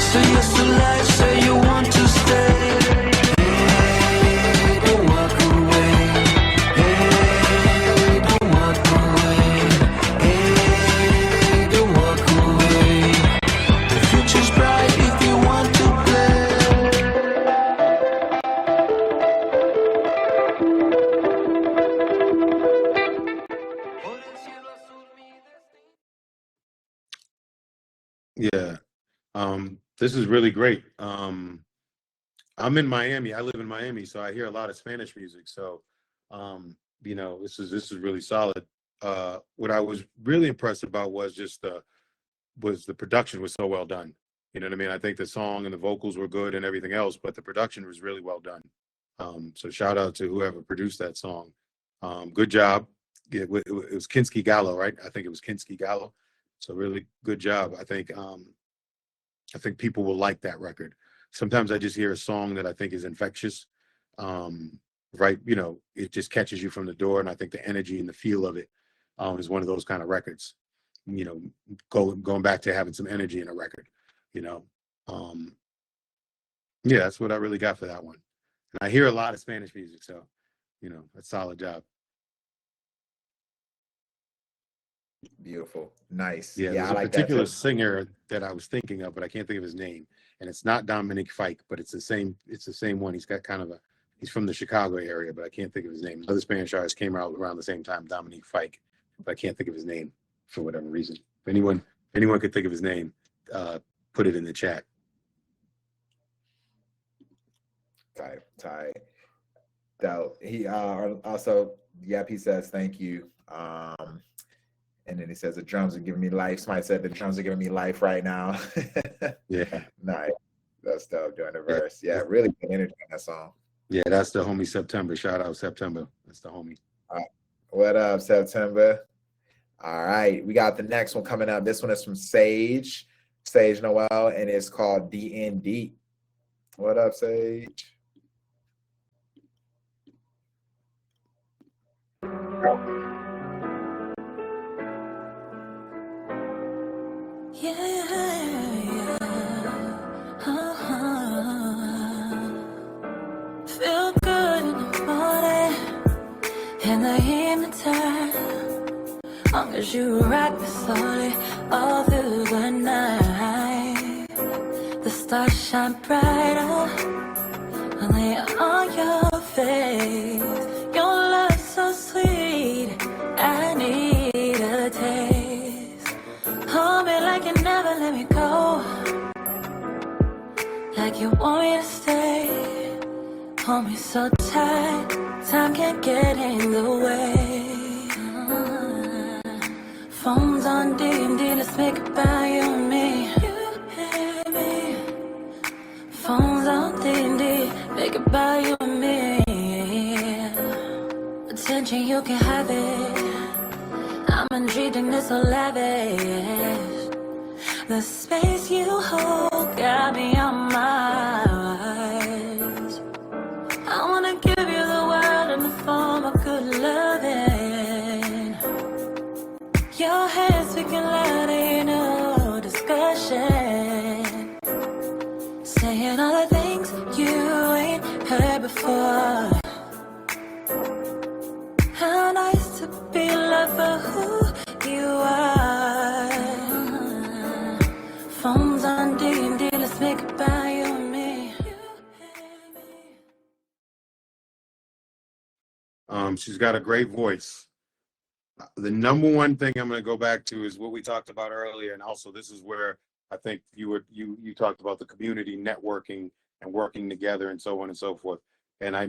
Say yes to life, say you want to stay. Hey, don't walk away. Hey, don't walk away. Hey, don't walk away. The future's bright if you want to play. Por el cielo azul mi destino. Yeah. This is really great. I'm in Miami. I live in Miami, so I hear a lot of Spanish music. So, you know, this is really solid. What I was really impressed about was just the production was so well done. You know what I mean? I think the song and the vocals were good and everything else, but the production was really well done. So shout out to whoever produced that song. Good job. It was Kinski Gallo, right? I think it was Kinski Gallo. So really good job. I think people will like that record. Sometimes I just hear a song that I think is infectious, right? You know, it just catches you from the door, and I think the energy and the feel of it is one of those kind of records. You know, going back to having some energy in a record. You know, yeah, that's what I really got for that one. And I hear a lot of Spanish music, so you know, that's a solid job. Beautiful, nice. Yeah, I there's a like particular that too. singer that I was thinking of, but I can't think of his name. And it's not Dominique Fike, but it's the same one. He's got kind of he's from the Chicago area, but I can't think of his name. Another Spanish artist came out around the same time, Dominique Fike, but I can't think of his name for whatever reason. If anyone could think of his name, put it in the chat. Ty. So he also, yep, he says thank you. And then he says the drums are giving me life. Somebody said the drums are giving me life right now. Yeah. Nice. That's dope during the verse. Yeah, really good energy in that song. Yeah, that's the homie September. Shout out September. That's the homie. What up, September? All right, we got the next one coming up. This one is from Sage Noel, and it's called DND. What up, Sage? Feel good in the morning, in the evening time. Long as you rock me slowly all through the night. The stars shine brighter when they are on your face. Your love so sweet, I need a taste. Hold me like you never let me go, like you want me to stay. Hold me so tight, time can't get in the way. Phones on D&D, let's make it about you and me. You and me. Phones on D&D, make it about you and me. Attention, you can have it. I'm I'm treating this so lavish. The space you hold got me on my eyes. I wanna give you the world in the form of good loving. Your hands speaking louder, no discussion. Saying all the things you ain't heard before. How nice to be loved for who you are. Phones on D&D, let's make it by you and me. She's got a great voice. The number one thing I'm going to go back to is what we talked about earlier, and also this is where I think you talked about the community networking and working together and so on and so forth. And I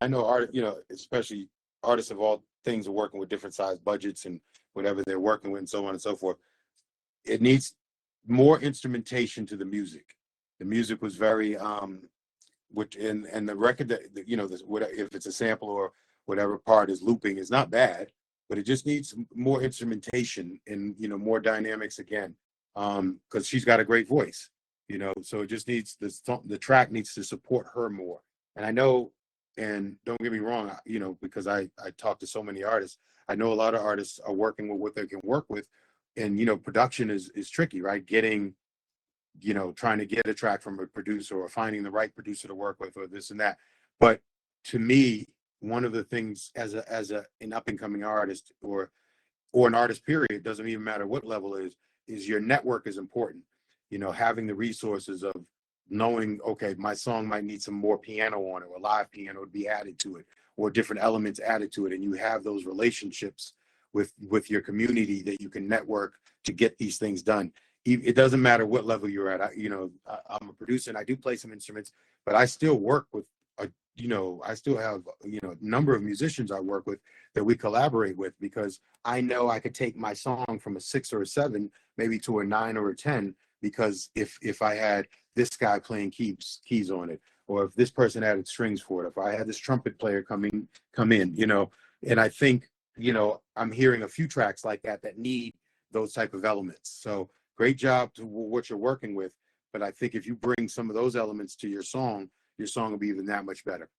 know art, especially artists of all things are working with different size budgets and whatever they're working with and so on and so forth. It needs more instrumentation to the music. The music was very, and the record that, if it's a sample or whatever part is looping is not bad, but it just needs more instrumentation and, more dynamics again. Cause she's got a great voice, so it just needs the track needs to support her more. And I know, and don't get me wrong, because I talk to so many artists, I know a lot of artists are working with what they can work with. And, production is tricky, right? Getting, trying to get a track from a producer or finding the right producer to work with or this and that. But to me, one of the things as an up and coming artist or an artist period, doesn't even matter what level is your network is important. Having the resources of knowing, okay, my song might need some more piano on it or live piano would be added to it or different elements added to it. And you have those relationships with your community that you can network to get these things done. It doesn't matter what level you're at. I'm a producer and I do play some instruments, but I still work with, I still have, a number of musicians I work with that we collaborate with because I know I could take my song from a 6 or a 7, maybe to a 9 or a 10, because if I had this guy playing keys on it, or if this person added strings for it, if I had this trumpet player come in, and I think, I'm hearing a few tracks like that need those type of elements. So great job to what you're working with. But I think if you bring some of those elements to your song will be even that much better.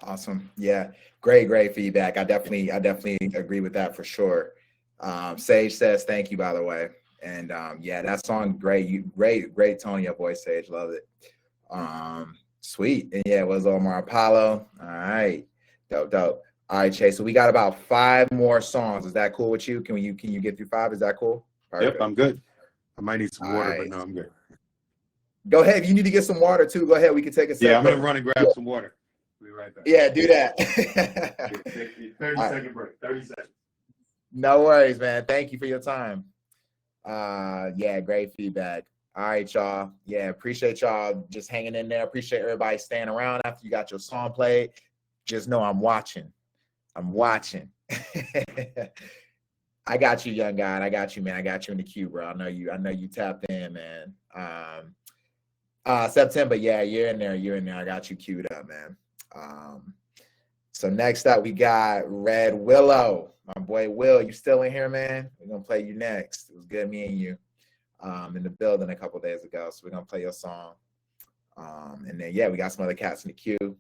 Awesome. Yeah. Great feedback. I definitely agree with that for sure. Sage says thank you, by the way. And yeah, that song, great tone in your voice, Sage. Love it. Sweet. And yeah, it was Omar Apollo. All right. Dope. All right, Chase. So we got about 5 more songs. Is that cool with you? Can you get through 5? Is that cool? Perfect. Yep, I'm good. I might need some water, but no, I'm good. Go ahead. If you need to get some water too, go ahead. We can take a second. Yeah, I'm gonna run and grab some water. We'll be right back. Yeah, do that. 30-second break. 30 seconds. No worries, man. Thank you for your time. Yeah, great feedback. All right, y'all. Yeah, appreciate y'all just hanging in there. Appreciate everybody staying around after you got your song played. Just know I'm watching. I got you, young guy. I got you, man. I got you in the queue, bro. I know you tapped in, man. September, yeah, you're in there. I got you queued up, man. So next up, we got Red Willow. My boy Will, you still in here, man? We're gonna play you next. It was good, me and you, in the building a couple days ago. So we're gonna play your song. And then yeah, we got some other cats in the queue.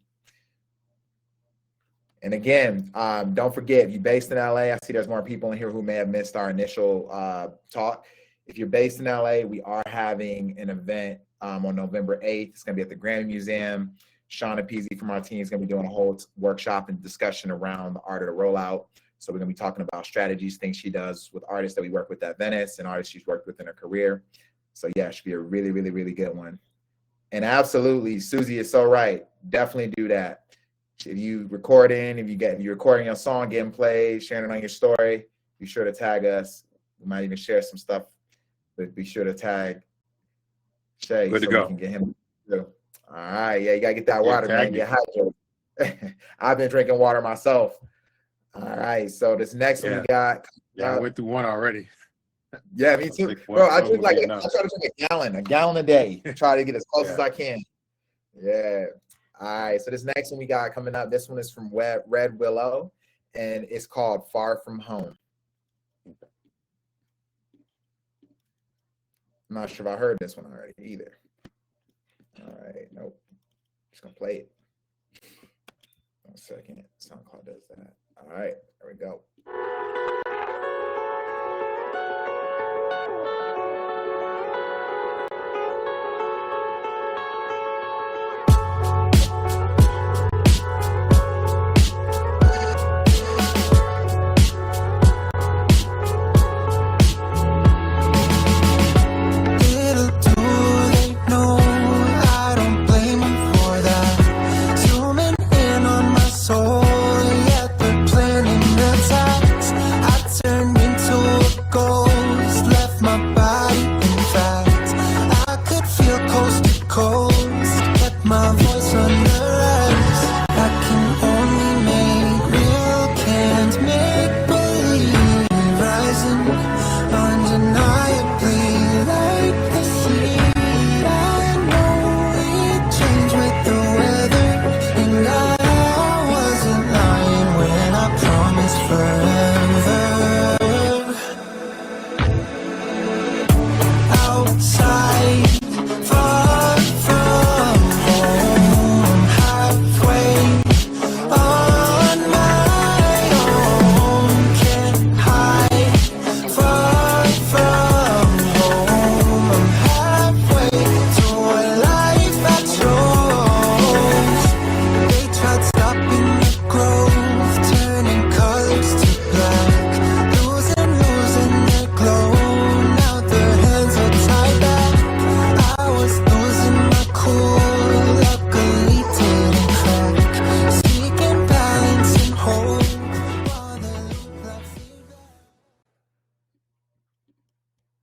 And again, don't forget, if you're based in LA, I see there's more people in here who may have missed our initial talk. If you're based in LA, we are having an event on November 8th. It's gonna be at the Grammy Museum. Shauna Peasy from our team is gonna be doing a whole workshop and discussion around the art of the rollout. So we're gonna be talking about strategies, things she does with artists that we work with at Venice and artists she's worked with in her career. So yeah, it should be a really, really, really good one. And absolutely, Susie is so right. Definitely do that. If you recording, if you're recording your song, getting played, sharing it on your story, be sure to tag us. We might even share some stuff, but be sure to tag Shay Good to so go. we can get him through. All right, yeah, you gotta get that water, man. Get hydrated. I've been drinking water myself. All right, so this next one we got. Yeah, I went through one already. Yeah, me too, bro. I drink I try to drink a gallon a day. Try to get as close as I can. Yeah. All right, so this next one we got coming up. This one is from Red Willow, and it's called Far From Home. I'm not sure if I heard this one already either. All right, nope. Just gonna play it. 1 second. SoundCloud does that. All right, there we go.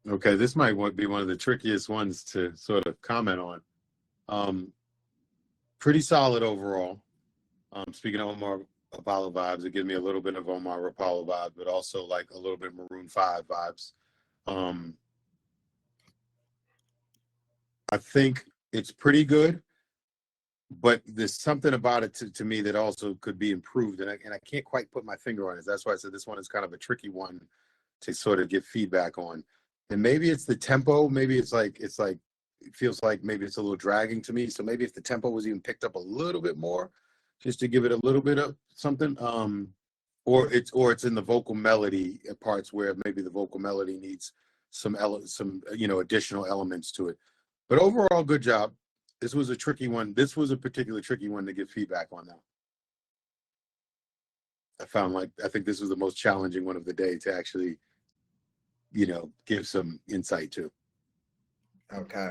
Okay, this might be one of the trickiest ones to sort of comment on. Pretty solid overall. Speaking of Omar Apollo vibes, it gives me a little bit of Omar Apollo vibe, but also like a little bit Maroon 5 vibes. I think it's pretty good, but there's something about it to me that also could be improved, and I can't quite put my finger on it. That's why I said this one is kind of a tricky one to sort of give feedback on. And maybe it's the tempo. Maybe it feels like maybe it's a little dragging to me. So maybe if the tempo was even picked up a little bit more, just to give it a little bit of something, or it's in the vocal melody parts where maybe the vocal melody needs some additional elements to it. But overall, good job. This was a tricky one. This was a particularly tricky one to give feedback on now. I think this was the most challenging one of the day to actually, give some insight to. Okay.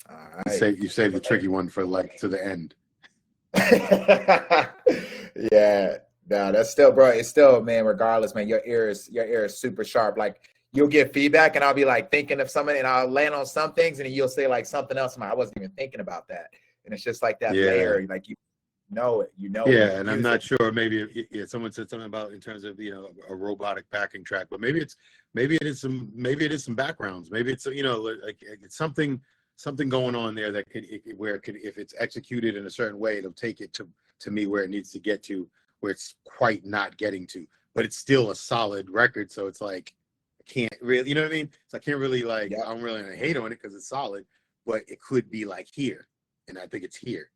All right. You saved the tricky one for to the end. Yeah. No, that's still, bro. It's still, man, regardless, man, your ear is super sharp. Like, you'll get feedback and I'll be like thinking of something and I'll land on some things and you'll say like something else. I wasn't even thinking about that. And it's just like that layer, like you know it. Yeah, and I'm not sure. Maybe someone said something about in terms of a robotic backing track, but maybe it is some backgrounds. Maybe it's like it's something going on there that could if it's executed in a certain way, it'll take it to me where it needs to get to, where it's quite not getting to, but it's still a solid record. So it's like I can't really, you know what I mean? So I can't really I'm really gonna hate on it because it's solid, but it could be like here, and I think it's here.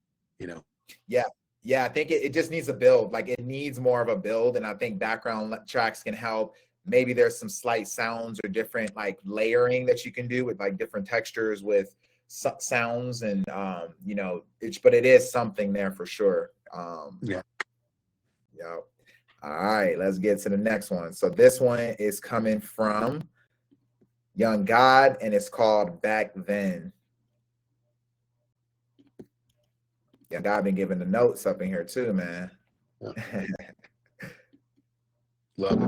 Yeah, I think it just needs a build. Like, it needs more of a build, and I think background tracks can help. Maybe there's some slight sounds or different like layering that you can do with like different textures with sounds, and but it is something there for sure. Yeah. All right, let's get to the next one. So this one is coming from Young God, and it's called Back Then. Yeah, God been giving the notes up in here too, man. Yeah. Love it.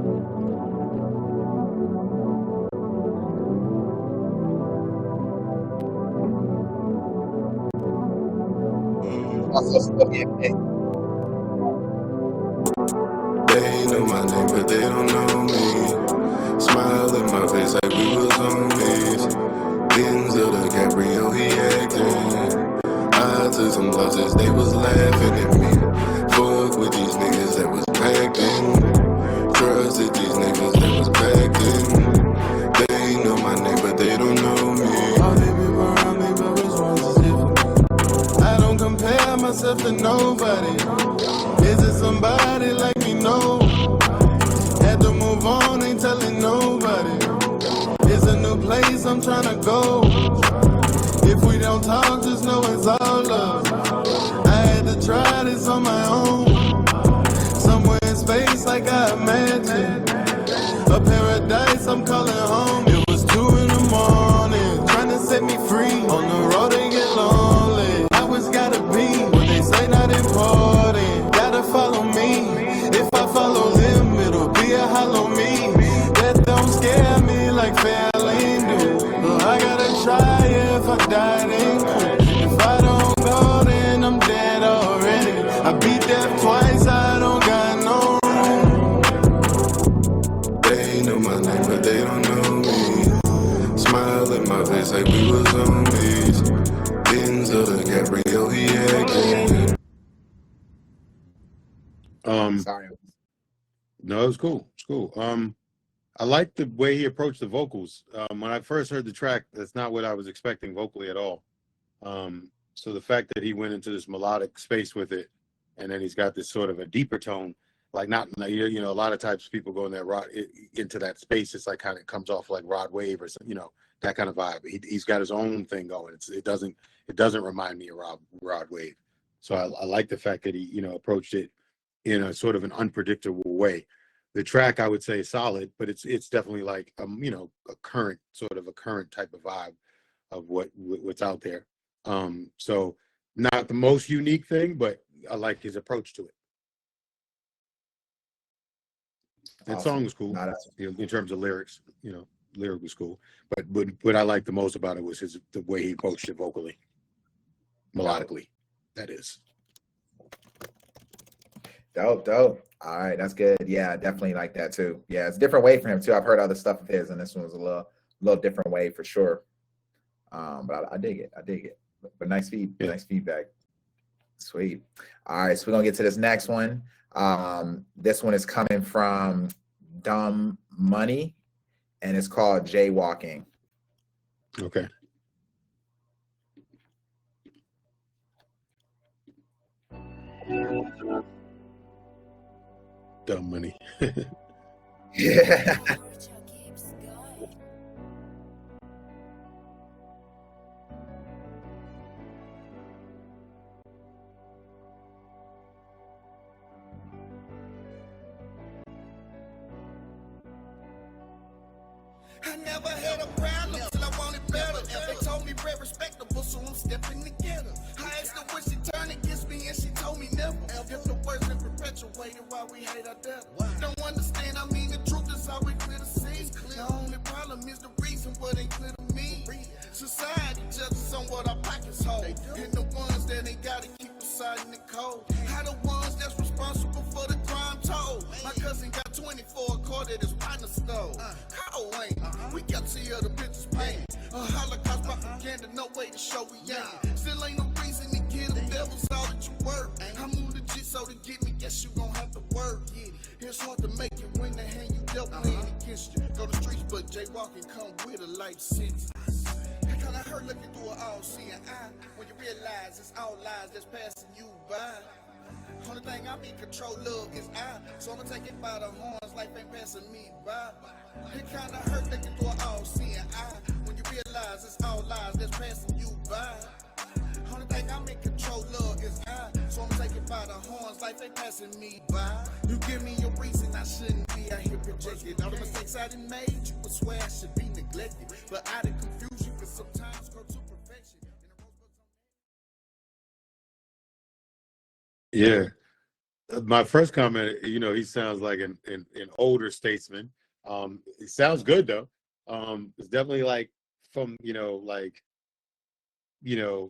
Also, still getting big. They know my name, but they don't know me. Smile in my face like we was homies. Denzel DiCaprio, he acting. I took some losses, they was laughing at me. Fuck with these niggas that was packed in. with these niggas that was back then. They know my name, but they don't know me. All they people around me, but which ones is it for me? I don't compare myself to nobody. Is it somebody like me? No. Had to move on, ain't telling nobody. It's a new place I'm trying to go. If we don't talk, just know it's all love. I had to try this on my own. Somewhere in space like I imagined. A paradise I'm calling home. It was 2 in the morning, trying to set me free. On the road they get lonely. I always gotta be what they say not important. Gotta follow me. If I follow them, it'll be a hollow me. That don't scare me like failing do. But I gotta try if I die then cool. If I don't go then I'm dead already. I beat death twice, I don't got no room. They know my name but they don't know me. Smile in my face like we was zombies. Denzel DiCaprio, he acting. Sorry. No, it's cool. It's cool. I like the way he approached the vocals. When I first heard the track, that's not what I was expecting vocally at all. So the fact that he went into this melodic space with it, and then he's got this sort of a deeper tone, like not, you know, a lot of times people go in that into that space. It's like kind of comes off like Rod Wave or something, you know, that kind of vibe. He's got his own thing going. It doesn't remind me of Rod Wave. So I like the fact that he, you know, approached it in a sort of an unpredictable way. The track I would say is solid, but it's definitely like you know, a current type of vibe of what's out there. So not the most unique thing, but I like his approach to it. That Awesome. song was cool in terms of lyrics. You know, lyric was cool, but what I liked the most about it was the way he approached it vocally, melodically. That is. Dope. All right, that's good. Yeah, I definitely like that too. Yeah, it's a different way for him too. I've heard other stuff of his, and this one was a little different way for sure. But I dig it. But nice feedback. Sweet. All right, so we're gonna get to this next one. This one is coming from Dumb Money, and it's called Jaywalking. Okay. Dumb Money. Yeah. I never had a problem till I wanted better. They told me red respectable, so I'm stepping together. I asked her when she turned against me, and she told me never. If the words been perpetuated, why we hate our death? Don't understand, I mean the truth is always clear to see. The only problem is the reason what ain't clear to me. Society judges on what our pockets hold, and the ones that ain't gotta keep aside in the cold. How the ones that's responsible for the crime told. My cousin got 24 a quarter at his partner stole. Carl Wayne, we got to see other bitches pain. A Holocaust propaganda, no way to show we ain't. Still ain't no reason to get them devils all that you work. I moved the G so to get me, guess you gon' have to work. It's hard to make it when the hand you dealt playing against you. Go to streets, but jaywalking come with a life sentence. It kinda hurt looking through an all-seeing eye when you realize it's all lies that's passing you by. Only thing I'm in control of is I, so I'ma take it by the horns, life ain't passing me by. It kinda hurt looking through an all-seeing eye when you realize it's all lies that's passing you by. Only thing I'm in control of is I, so I'ma take it by the horns, life ain't passing me by. You give me a reason I shouldn't be out here projected. All the mistakes I done made, you would swear I should be neglected, but out of confusion can sometimes grow to perfection. Yeah. My first comment, you know, he sounds like an older statesman. It sounds good though. It's definitely like from,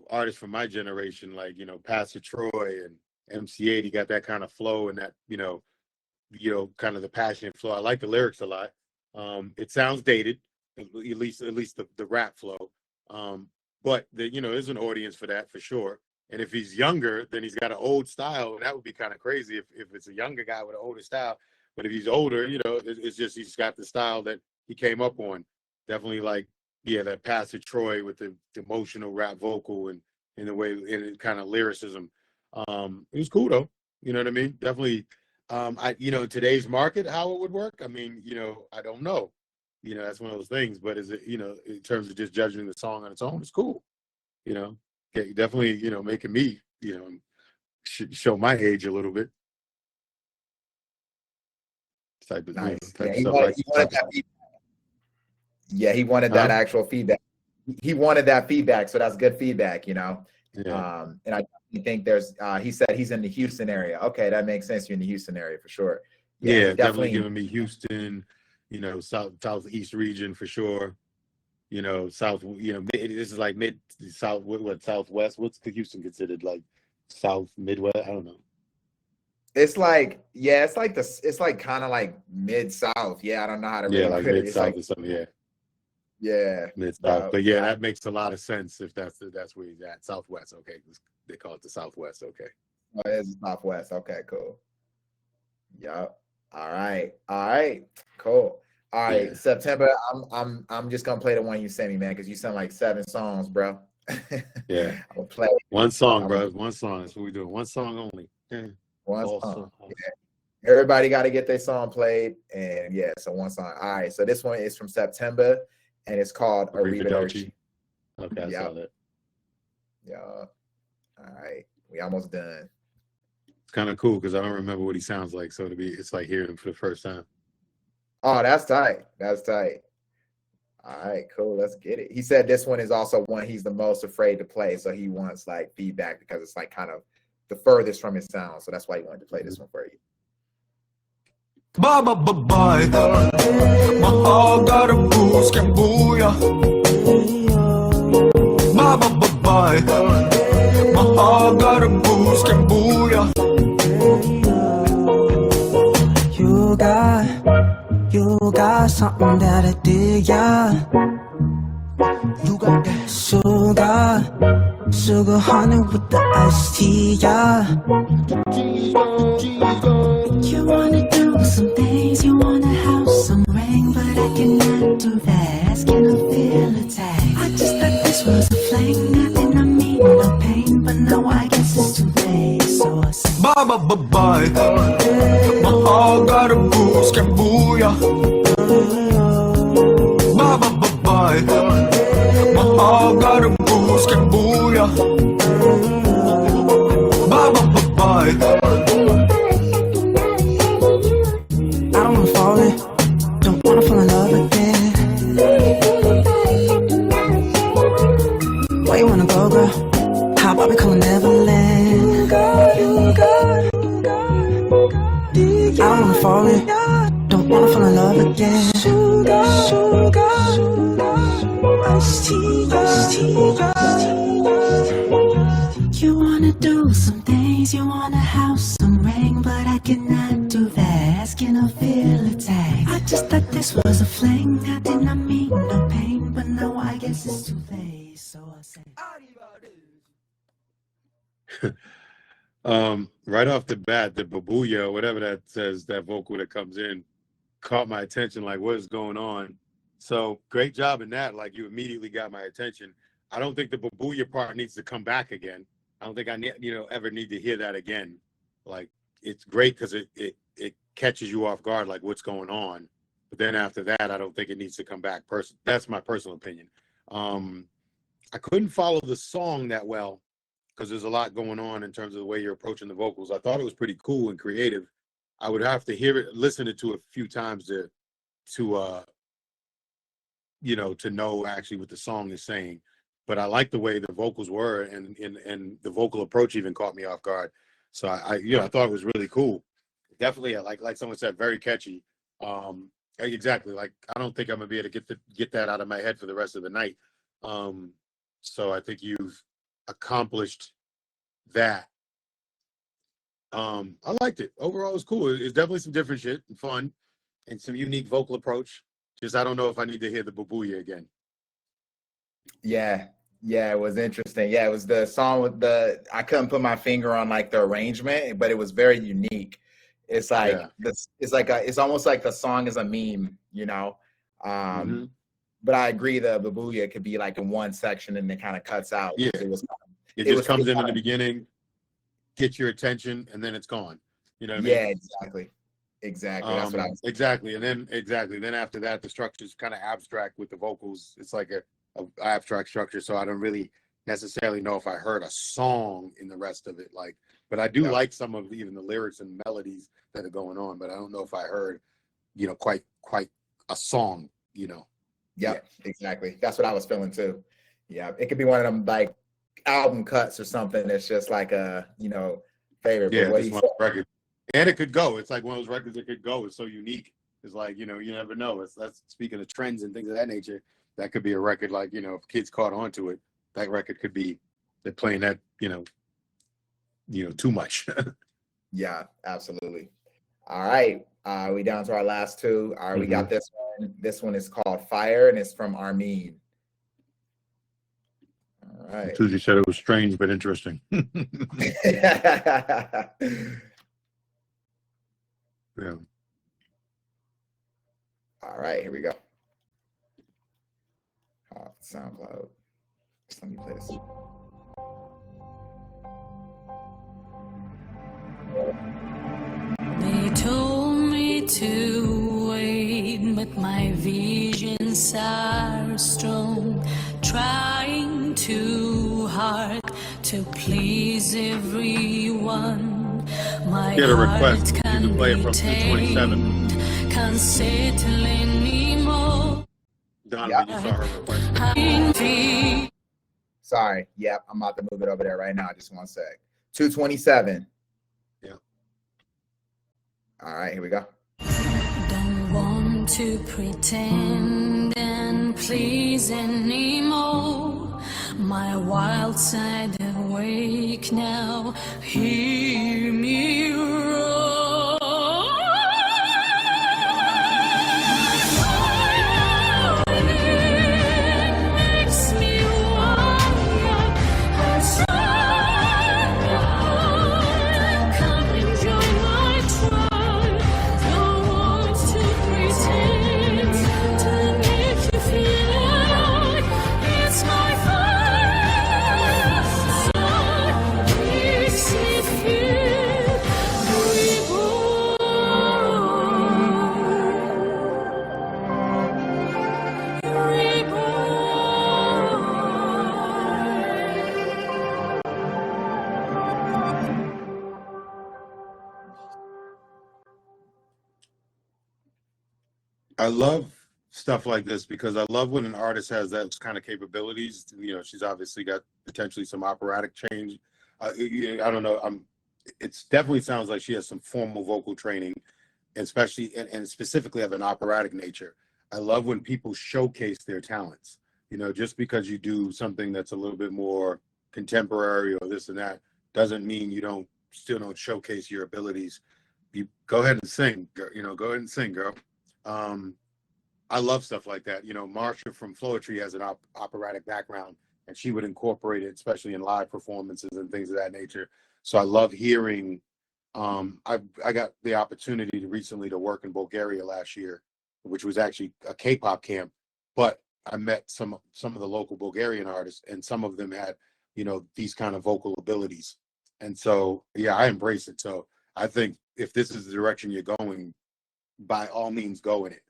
artists from my generation, like, Pastor Troy and MC8, he got that kind of flow and that, kind of the passionate flow. I like the lyrics a lot. It sounds dated, at least the rap flow. But there's an audience for that for sure. And if he's younger, then he's got an old style. That would be kind of crazy if it's a younger guy with an older style. But if he's older, it's just he's got the style that he came up on. Definitely like, that Pastor Troy with the emotional rap vocal and in the way and kind of lyricism. It was cool though. You know what I mean? Definitely. In today's market, how it would work. I mean, I don't know. That's one of those things. But is it, in terms of just judging the song on its own, it's cool. Definitely, making me, show my age a little bit. Type of, nice. He wanted that feedback. Yeah, he wanted that actual feedback. He wanted that feedback, so that's good feedback, Yeah. And I think there's. He said he's in the Houston area. Okay, that makes sense. You're in the Houston area for sure. Yeah, definitely giving me Houston, southeast region for sure. South. This is like mid south. What southwest? What's Houston considered like? South Midwest? I don't know. It's like it's like kind of like mid south. Yeah, I don't know how to really like put it. mid south or something. Yeah. Yeah, mid south. But yeah, that makes a lot of sense if that's where he's at. Southwest. Okay, they call it the Southwest. Okay. Oh, it is Southwest. Okay, cool. Yep. All right. Cool. All right, Yeah. September. I'm just gonna play the one you sent me, man, because you sent like 7 songs, bro. Yeah. I'm gonna play one song, bro. One song. That's what we do. One song only. Yeah. one All song. songs. Yeah. Everybody got to get their song played, and so one song. All right, so this one is from September, and it's called Arrivederci. Okay, I saw that. Yeah. All right, we almost done. It's kind of cool because I don't remember what he sounds like, so it's like hearing him for the first time. Oh, that's tight. That's tight. All right, cool. Let's get it. He said this one is also one he's the most afraid to play, so he wants like feedback because it's like kind of the furthest from his sound, so that's why he wanted to play this one for you. Bye bye bye bye. My heart got a boost, can booyah. Bye bye bye bye. My heart got a boost, can booyah. You got something that I dig, yeah. You got that sugar honey with the iced tea, yeah. You wanna do some things, you wanna have some ring, but I cannot do that. Can I feel attacked? I just thought this was a fling, I did not mean no pain, but now I guess it's too late. So I say bye bye bye bye. My heart got a boost, can booyah. Bye bye bye bye. My heart got a boost, can booyah. Bye bye bye bye. I don't wanna fall in, don't wanna fall in love again. Where you wanna go, girl? How about we call it Neverland? I don't wanna fall in, don't wanna fall in love again. You wanna do some things, you wanna have some ring, but I cannot do that. Can I feel attacked? I just thought this was a fling, I did not mean no pain, but now I guess it's too late. So I say right off the bat, the babuya or whatever that says, that vocal that comes in, caught my attention. Like, what is going on? So great job in that. Like, you immediately got my attention. I don't think the babuya part needs to come back again. I don't think I ever need to hear that again. Like, it's great because it catches you off guard, like what's going on. But then after that, I don't think it needs to come back. That's my personal opinion. I couldn't follow the song that well because there's a lot going on in terms of the way you're approaching the vocals. I thought it was pretty cool and creative. I would have to hear it, listen to it a few times to know actually what the song is saying. But I like the way the vocals were, and the vocal approach even caught me off guard. So I thought it was really cool. Definitely, like someone said, very catchy. Exactly. Like, I don't think I'm gonna be able to get that out of my head for the rest of the night. So I think you've accomplished that. I liked it. Overall, it was cool. It's definitely some different shit and fun and some unique vocal approach. Just, I don't know if I need to hear the babuya again. Yeah, it was interesting. Yeah, it was the song with I couldn't put my finger on like the arrangement, but it was very unique. It's like Yeah. this. It's almost like the song is a meme, you know. But I agree the Booyah could be like in one section and then kind of cuts out. Yeah. It just comes in the beginning, gets your attention, and then it's gone. You know what I mean? Yeah, exactly. That's what I was. Exactly. And then after that, the structure is kind of abstract with the vocals. It's like a abstract structure. So I don't really necessarily know if I heard a song in the rest of it. Like, but I do like some of even the lyrics and melodies that are going on. But I don't know if I heard, you know, quite a song. You know. Yep, exactly. That's what I was feeling too. Yeah, it could be one of them like album cuts or something. That's just like a, you know, favorite. Yeah, just one record. And it could go. It's like one of those records that could go. It's so unique. It's like, you know, you never know. That's speaking of trends and things of that nature. That could be a record like, you know, if kids caught on to it, that record could be, they're playing that, you know, too much. Yeah, absolutely. All right. We down to our last two. All right, we got this one. This one is called Fire, and it's from Armin. All right. Susie said it was strange but interesting. Yeah. All right, here we go. SoundCloud. Let me play this. They told me to wait, but my visions are strong, trying too hard to please everyone. My Get a request. heart You can play it from 227. can't settle anymore. Donovan, you saw her request. Sorry. Yep, I'm about to move it over there right now. Just one sec. 227. Yeah. All right, here we go. Don't want to pretend and please anymore. My wild side awake now. Hear me roar. Makes me wonder. I'm sorry. Come enjoy my trial. Don't want to pretend to make you feel like it's my fault. So makes me feel I love stuff like this because I love when an artist has those kind of capabilities. You know, she's obviously got potentially some operatic change. I don't know. It's definitely sounds like she has some formal vocal training, especially and specifically of an operatic nature. I love when people showcase their talents. You know, just because you do something that's a little bit more contemporary or this and that doesn't mean you still don't showcase your abilities. You go ahead and sing, you know, go ahead and sing, girl. I love stuff like that. You know, Marsha from Floetry has an operatic background, and she would incorporate it, especially in live performances and things of that nature. So I love hearing. I got the opportunity recently to work in Bulgaria last year, which was actually a K-pop camp, but I met some of the local Bulgarian artists, and some of them had, you know, these kind of vocal abilities. And so, yeah, I embrace it. So I think if this is the direction you're going, by all means, go in it.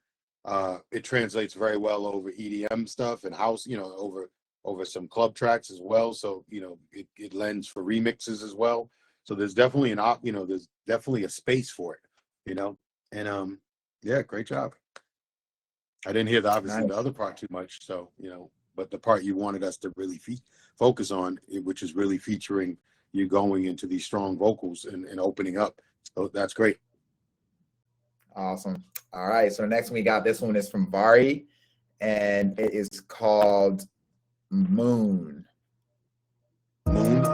It translates very well over EDM stuff and house, you know, over some club tracks as well. So, you know, it lends for remixes as well. So there's definitely there's definitely a space for it, you know, and yeah, great job. I didn't hear the other part too much. So, you know, but the part you wanted us to really focus on, which is really featuring you going into these strong vocals and opening up. So that's great. Awesome. All right. So the next one we got, this one is from Vari, and it is called Moon. Moon.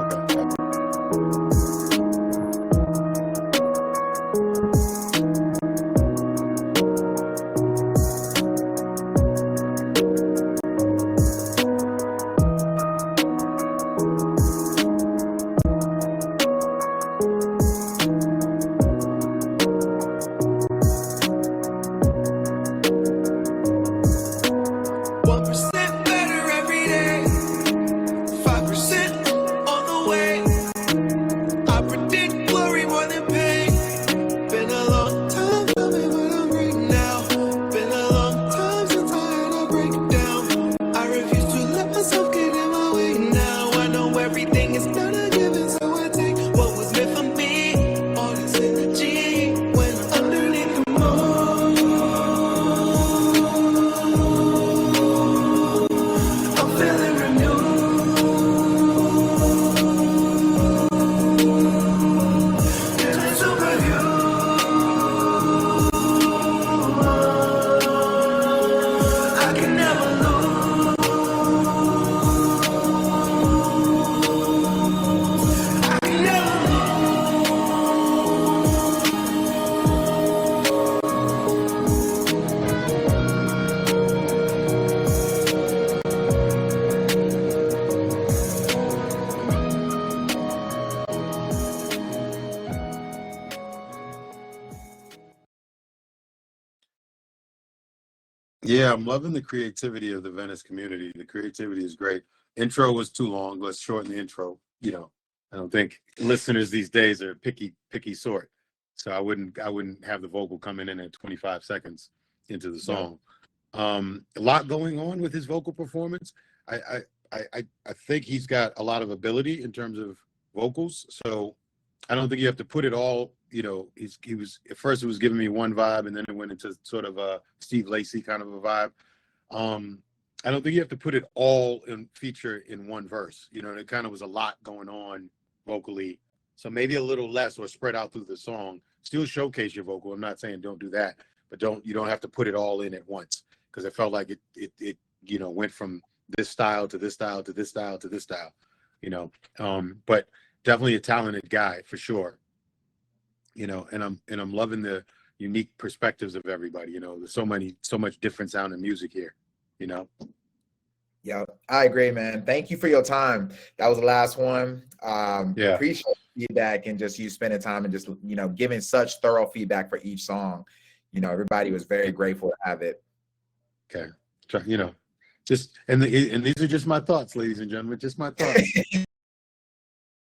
Yeah, I'm loving the creativity of the Venice community. The creativity is great. Intro was too long. Let's shorten the intro. You know, I don't think listeners these days are picky sort. So I wouldn't have the vocal coming in at 25 seconds into the song. A lot going on with his vocal performance. I think he's got a lot of ability in terms of vocals. So I don't think you have to put it all. You know, he was at first it was giving me one vibe, and then it went into sort of a Steve Lacy kind of a vibe. I don't think you have to put it all in feature in one verse. You know, there kind of was a lot going on vocally, so maybe a little less or spread out through the song. Still showcase your vocal. I'm not saying don't do that, but you don't have to put it all in at once, because it felt like it you know, went from this style to this style to this style to this style. You know, but definitely a talented guy for sure. You know, and I'm loving the unique perspectives of everybody. You know, there's so much different sound in music here, you know. Yeah, I agree, man. Thank you for your time. That was the last one. Yeah. Appreciate the feedback and just you spending time and just, you know, giving such thorough feedback for each song. You know, everybody was very grateful to have it. Okay. You know, just and these are just my thoughts, ladies and gentlemen, just my thoughts.